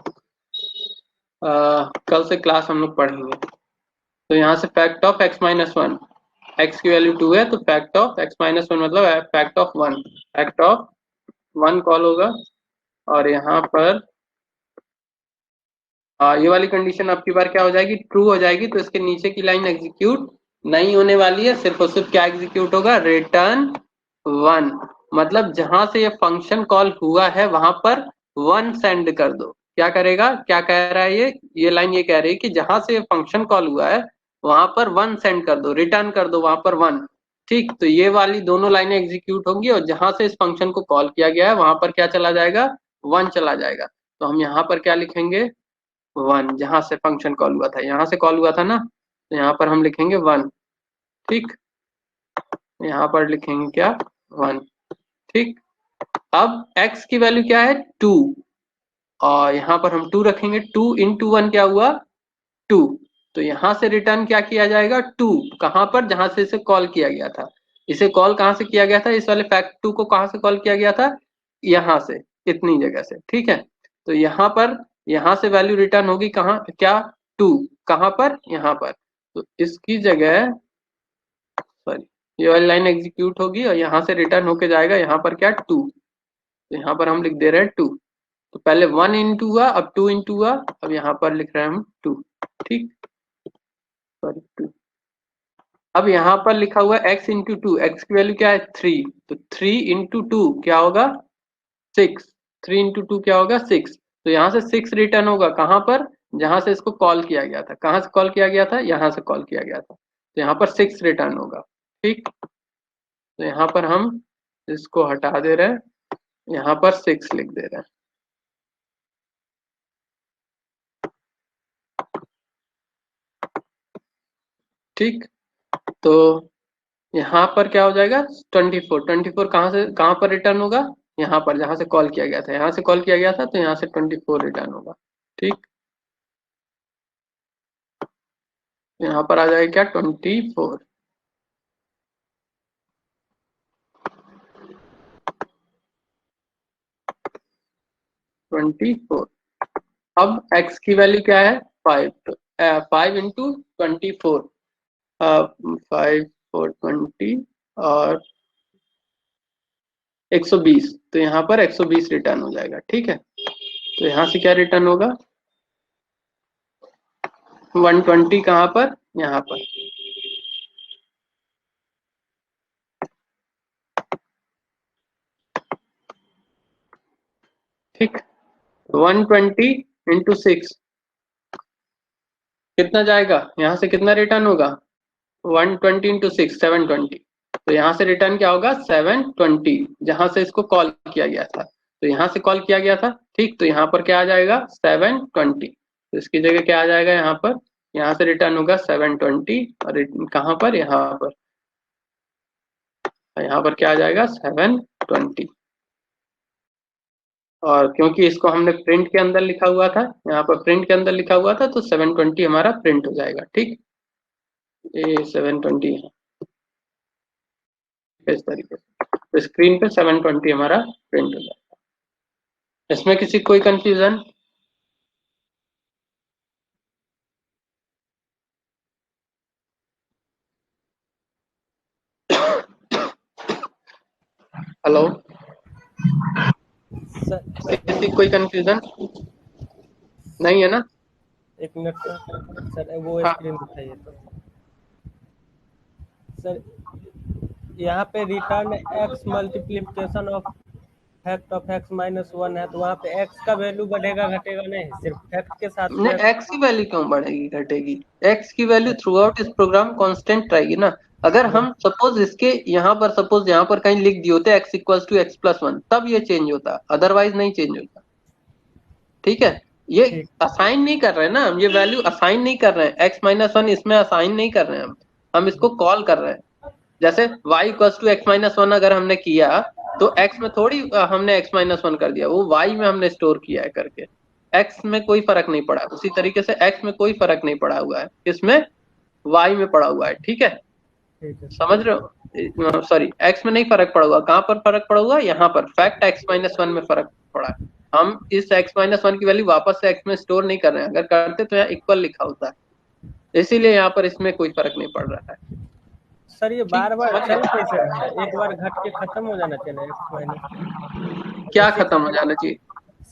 कल से क्लास हम लोग पढ़ेंगे। तो यहाँ से फैक्ट ऑफ x-1, x की वैल्यू 2 है, तो फैक्ट ऑफ x-1 मतलब fact of 1, fact of 1 call होगा, और यहाँ पर ये वाली कंडीशन अब की बार क्या हो जाएगी, ट्रू हो जाएगी, तो इसके नीचे की लाइन एग्जीक्यूट नहीं होने वाली है, सिर्फ और सिर्फ क्या एग्जीक्यूट होगा, रिटर्न 1, मतलब जहां से ये फंक्शन कॉल हुआ है वहां पर 1 सेंड कर दो। क्या करेगा, क्या कह रहा है ये लाइन ये कह रही है कि जहां से ये फंक्शन कॉल हुआ है वहां पर 1 सेंड कर दो, रिटर्न कर दो वहां पर 1। ठीक, तो ये वाली दोनों लाइनें एग्जीक्यूट होंगी, और जहां से इस फंक्शन को कॉल किया गया है वहां पर क्या चला जाएगा, 1 चला जाएगा। तो हम यहाँ पर क्या लिखेंगे, 1, जहां से फंक्शन कॉल हुआ था, यहाँ से कॉल हुआ था ना, तो यहाँ पर हम लिखेंगे 1। ठीक, यहाँ पर लिखेंगे क्या, 1। ठीक, अब x की वैल्यू क्या है 2, और यहाँ पर हम 2 रखेंगे, 2 × 1 क्या हुआ 2, तो यहाँ से रिटर्न क्या किया जाएगा 2, कहाँ पर, जहां से इसे कॉल किया गया था। इसे कॉल कहाँ से किया गया था, इस वाले फैक्ट 2 को कहाँ से कॉल किया गया था, यहाँ से, इतनी जगह से। ठीक है, तो यहाँ पर यहाँ से वैल्यू रिटर्न होगी कहाँ, क्या 2, कहाँ पर, यहाँ पर, तो इसकी जगह सॉरी ये वाली लाइन एग्जीक्यूट होगी, और यहाँ से रिटर्न होके जाएगा यहाँ पर क्या 2, तो यहाँ पर हम लिख दे रहे हैं 2। तो पहले 1 इंटू हुआ, अब 2 इंटू हुआ, अब यहाँ पर लिख रहे हैं हम 2। ठीक, सॉरी 2। अब यहाँ पर लिखा हुआ है x इंटू टू, एक्स की वैल्यू क्या है 3, तो 3 इंटू टू क्या होगा 6, 3 इंटू टू क्या होगा 6, तो यहाँ से 6 रिटर्न होगा कहाँ पर, जहां से इसको कॉल किया गया था, कहाँ से कॉल किया गया था, यहाँ से कॉल किया गया था, तो यहाँ पर 6 रिटर्न होगा। ठीक, तो यहाँ पर हम इसको हटा दे रहे हैं, यहाँ पर 6 लिख दे रहे हैं। ठीक, तो यहाँ पर क्या हो जाएगा 24, 24 कहाँ से कहाँ पर रिटर्न होगा, यहाँ पर जहाँ से कॉल किया गया था, यहाँ से कॉल किया गया था तो यहाँ से 24 रिटर्न होगा। ठीक, यहाँ पर आ जाएगा क्या 24। अब x की वैल्यू क्या है 5, तो 5 इंटू 24, 5 4 20 और 120, तो यहाँ पर 120 रिटर्न हो जाएगा। ठीक है, तो यहाँ से क्या रिटर्न होगा 120 कहाँ पर, यहाँ पर। ठीक, 120 इंटू 6 कितना जाएगा, यहाँ से कितना रिटर्न होगा 120 इंटू 6 720, तो यहाँ से रिटर्न क्या होगा 720, जहां से इसको कॉल किया गया था, तो यहाँ से कॉल किया गया था। ठीक, तो यहाँ पर क्या आ जाएगा 720, तो इसकी जगह क्या आ जाएगा यहाँ पर, यहाँ से रिटर्न होगा 720 और कहाँ पर यहाँ पर क्या आ जाएगा 720, और क्योंकि इसको हमने प्रिंट के अंदर लिखा हुआ था, यहाँ पर प्रिंट के अंदर लिखा हुआ था, तो 720 हमारा प्रिंट हो जाएगा। ठीक, ये 720 है इस तरीके से, तो स्क्रीन पे 720 हमारा प्रिंट हो जाएगा। इसमें किसी कोई कंफ्यूजन? हेलो, किसी कोई कंफ्यूजन नहीं है ना? एक मिनट सर, वो हाँ, स्क्रीन दिखाइए तो सर, यहाँ पे return x multiplication of fact of x minus 1 है, तो वहाँ पे एक्स का वैल्यू बढ़ेगा घटेगा नहीं, सिर्फ फैक्ट के साथ नहीं, में। एक्स की वैल्यू क्यों बढ़ेगी घटेगी, एक्स की वैल्यू थ्रू आउट इस प्रोग्राम कांस्टेंट रहेगी ना। अगर हम सपोज इसके यहाँ पर कहीं लिख दिए होते x equals to x plus one, तब ये चेंज होता, अदरवाइज नहीं चेंज होता। ठीक है, ये ठीक, असाइन नहीं कर रहे हैं ना हम, ये वैल्यू असाइन नहीं कर रहे हैं, एक्स माइनस वन इसमें असाइन नहीं कर रहे हैं हम इसको कॉल कर रहे हैं। जैसे y equals to x minus one अगर हमने किया, तो x में थोड़ी हमने x माइनस वन कर दिया, वो y में हमने स्टोर किया है करके, x में कोई फर्क नहीं पड़ा। उसी तरीके से x में कोई फर्क नहीं पड़ा हुआ है, इसमें y में पड़ा हुआ है। ठीक है, ठीक है समझ रहे हो, सॉरी x में नहीं फर्क पड़ा हुआ, कहाँ पर फर्क पड़ा हुआ, यहाँ पर फैक्ट x माइनस वन में फर्क पड़ा है। हम इस x माइनस वन की वैल्यू वापस से x में स्टोर नहीं कर रहे हैं, अगर करते तो यहाँ इक्वल लिखा होता है, इसीलिए यहाँ पर इसमें कोई फर्क नहीं पड़ रहा है। सर, ये ठीक, बार बार समझ चल गए? कैसे रहा है, एक बार घट के खत्म हो जाना चाहिए एक्स माइनस, क्या जैसे खत्म हो जाना चाहिए?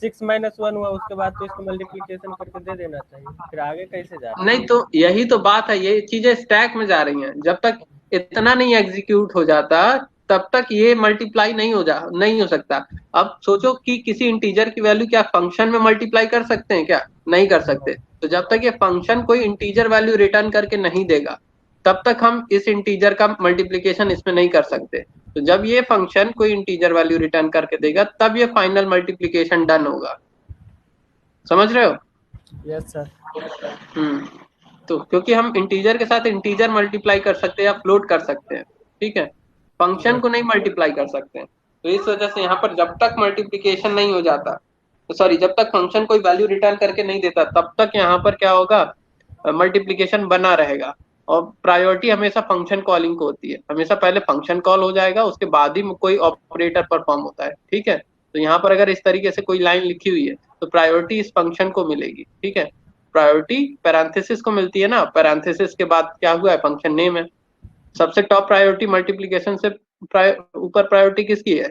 6 - 1 हुआ, उसके बाद तो इसको मल्टीप्लिकेशन करके दे देना चाहिए, फिर आगे कैसे जा रहा नहीं, तो यही तो बात है, ये चीजें स्टैक में जा रही हैं, जब तक इतना नहीं एग्जीक्यूट हो जाता तब तक ये मल्टीप्लाई नहीं हो सकता। अब सोचो कि किसी इंटीजर की वैल्यू क्या फंक्शन में मल्टीप्लाई कर सकते हैं क्या, नहीं कर सकते। तो जब तक ये फंक्शन कोई इंटीजर वैल्यू रिटर्न करके नहीं देगा, तब तक हम इस इंटीजर का मल्टीप्लीकेशन इसमें नहीं कर सकते। तो जब ये फंक्शन कोई इंटीजर वैल्यू रिटर्न करके देगा, तब ये फाइनल मल्टीप्लीकेशन डन होगा। समझ रहे हो? है। Yes sir. तो क्योंकि हम इंटीजर के साथ इंटीजर मल्टीप्लाई कर सकते हैं या फ्लोट कर सकते हैं, ठीक है, फंक्शन यस। को नहीं मल्टीप्लाई कर सकते हैं। तो इस वजह से यहाँ पर जब तक मल्टीप्लीकेशन नहीं हो जाता, तो सॉरी, जब तक फंक्शन कोई वैल्यू रिटर्न करके नहीं देता, तब तक यहाँ पर क्या होगा, मल्टीप्लीकेशन बना रहेगा। और प्रायोरिटी हमेशा फंक्शन कॉलिंग को होती है, हमेशा पहले फंक्शन कॉल हो जाएगा, उसके बाद ही कोई ऑपरेटर परफॉर्म होता है। ठीक है, तो यहाँ पर अगर इस तरीके से कोई लाइन लिखी हुई है, तो प्रायोरिटी इस फंक्शन को मिलेगी। ठीक है, प्रायोरिटी पैरेंथेसिस को मिलती है ना, पैरेंथेसिस के बाद क्या हुआ है, फंक्शन नेम है। सबसे टॉप प्रायोरिटी मल्टीप्लीकेशन से ऊपर प्रायोरिटी किसकी है,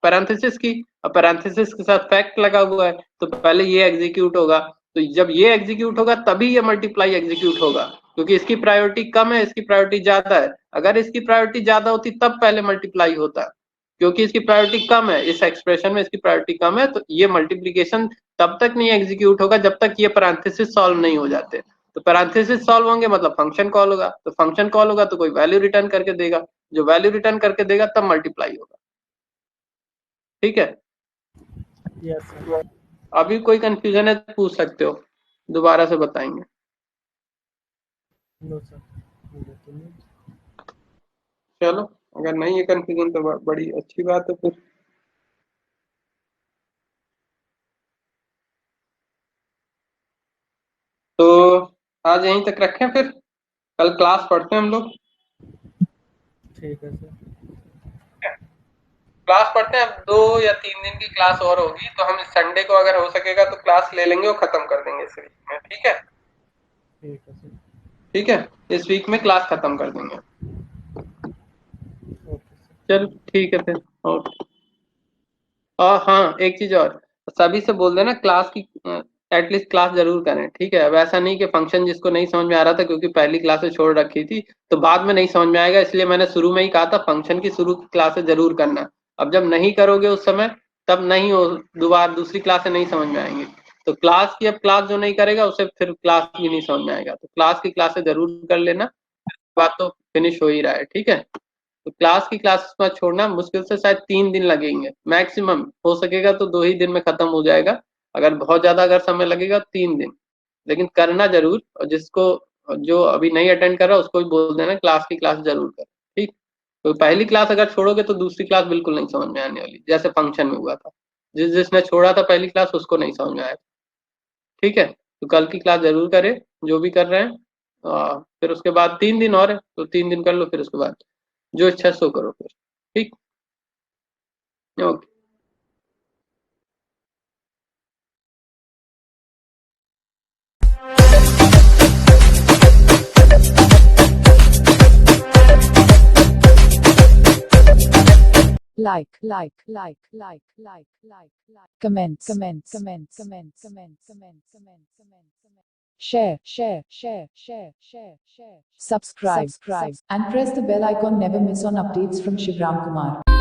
पैरेंथेसिस की। अब पैरेंथेसिस के साथ फैक्ट लगा हुआ है, तो पहले ये एग्जीक्यूट होगा, तो जब ये एग्जीक्यूट होगा तभी ये मल्टीप्लाई एग्जीक्यूट होगा। क्योंकि इसकी प्रायोरिटी कम है, इसकी प्रायोरिटी ज्यादा है। अगर इसकी प्रायोरिटी ज्यादा होती तब पहले मल्टीप्लाई होता, क्योंकि इसकी प्रायोरिटी कम है, इस एक्सप्रेशन में इसकी प्रायोरिटी कम है, तो ये मल्टीप्लीकेशन तब तक नहीं एग्जीक्यूट होगा जब तक ये पैरेंथेसिस सॉल्व नहीं हो जाते। तो पैरेंथेसिस सॉल्व होंगे मतलब फंक्शन कॉल होगा, तो फंक्शन कॉल होगा तो कोई वैल्यू रिटर्न करके देगा, जो वैल्यू रिटर्न करके देगा तब मल्टीप्लाई होगा। ठीक है, यस सर। अभी कोई कंफ्यूजन है तो पूछ सकते हो, दोबारा से बताएंगे। नो सर, मुझे तो नहीं। चलो, अगर नहीं है कंफ्यूजन तो बड़ी अच्छी बात है फिर। तो आज यहीं तक रखें, फिर कल क्लास पढ़ते हैं हम लोग। ठीक है सर। क्लास पढ़ते हैं, अब 2 या 3 दिन की क्लास और होगी, तो हम संडे को अगर हो सकेगा तो क्लास ले लेंगे और खत्म कर देंगे इस वीक में। ठीक है, ठीक है सर। ठीक है, इस वीक में क्लास खत्म कर देंगे। Okay sir. चलो ठीक है फिर। ओके। और हाँ, एक चीज और, सभी से बोल देना क्लास की एटलीस्ट क्लास जरूर करें। ठीक है, अब ऐसा नहीं कि फंक्शन जिसको नहीं समझ में आ रहा था क्योंकि पहली क्लासेस छोड़ रखी थी तो बाद में नहीं समझ में आएगा, इसलिए मैंने शुरू में ही कहा था फंक्शन की शुरू की क्लासेस जरूर करना। अब जब नहीं करोगे उस समय, तब नहीं हो, दोबारा दूसरी क्लासें नहीं समझ में आएंगी। तो क्लास की, अब क्लास जो नहीं करेगा उसे फिर क्लास भी नहीं समझ में आएगा, तो क्लास की क्लासेस जरूर कर लेना। बात तो फिनिश हो ही रहा है। ठीक है, तो क्लास की क्लास में छोड़ना मुश्किल से शायद 3 दिन लगेंगे मैक्सिमम, हो सकेगा तो 2 ही दिन में खत्म हो जाएगा, अगर बहुत ज्यादा अगर समय लगेगा 3 दिन। लेकिन करना जरूर, और जिसको, जो अभी नहीं अटेंड कर रहा उसको भी बोल देना क्लास की क्लास जरूर कर। ठीक, तो पहली क्लास अगर छोड़ोगे तो दूसरी क्लास बिल्कुल नहीं समझ में आने वाली, जैसे फंक्शन में हुआ था, जिसने छोड़ा था पहली क्लास उसको नहीं समझ में आया। ठीक है, तो कल की क्लास जरूर करें जो भी कर रहे हैं। फिर उसके बाद 3 दिन और है, तो 3 दिन कर लो, फिर उसके बाद जो इच्छा है सो करो फिर। ठीक, okay. Share, subscribe, and press the bell icon. Never miss on updates from Shivram Kumar.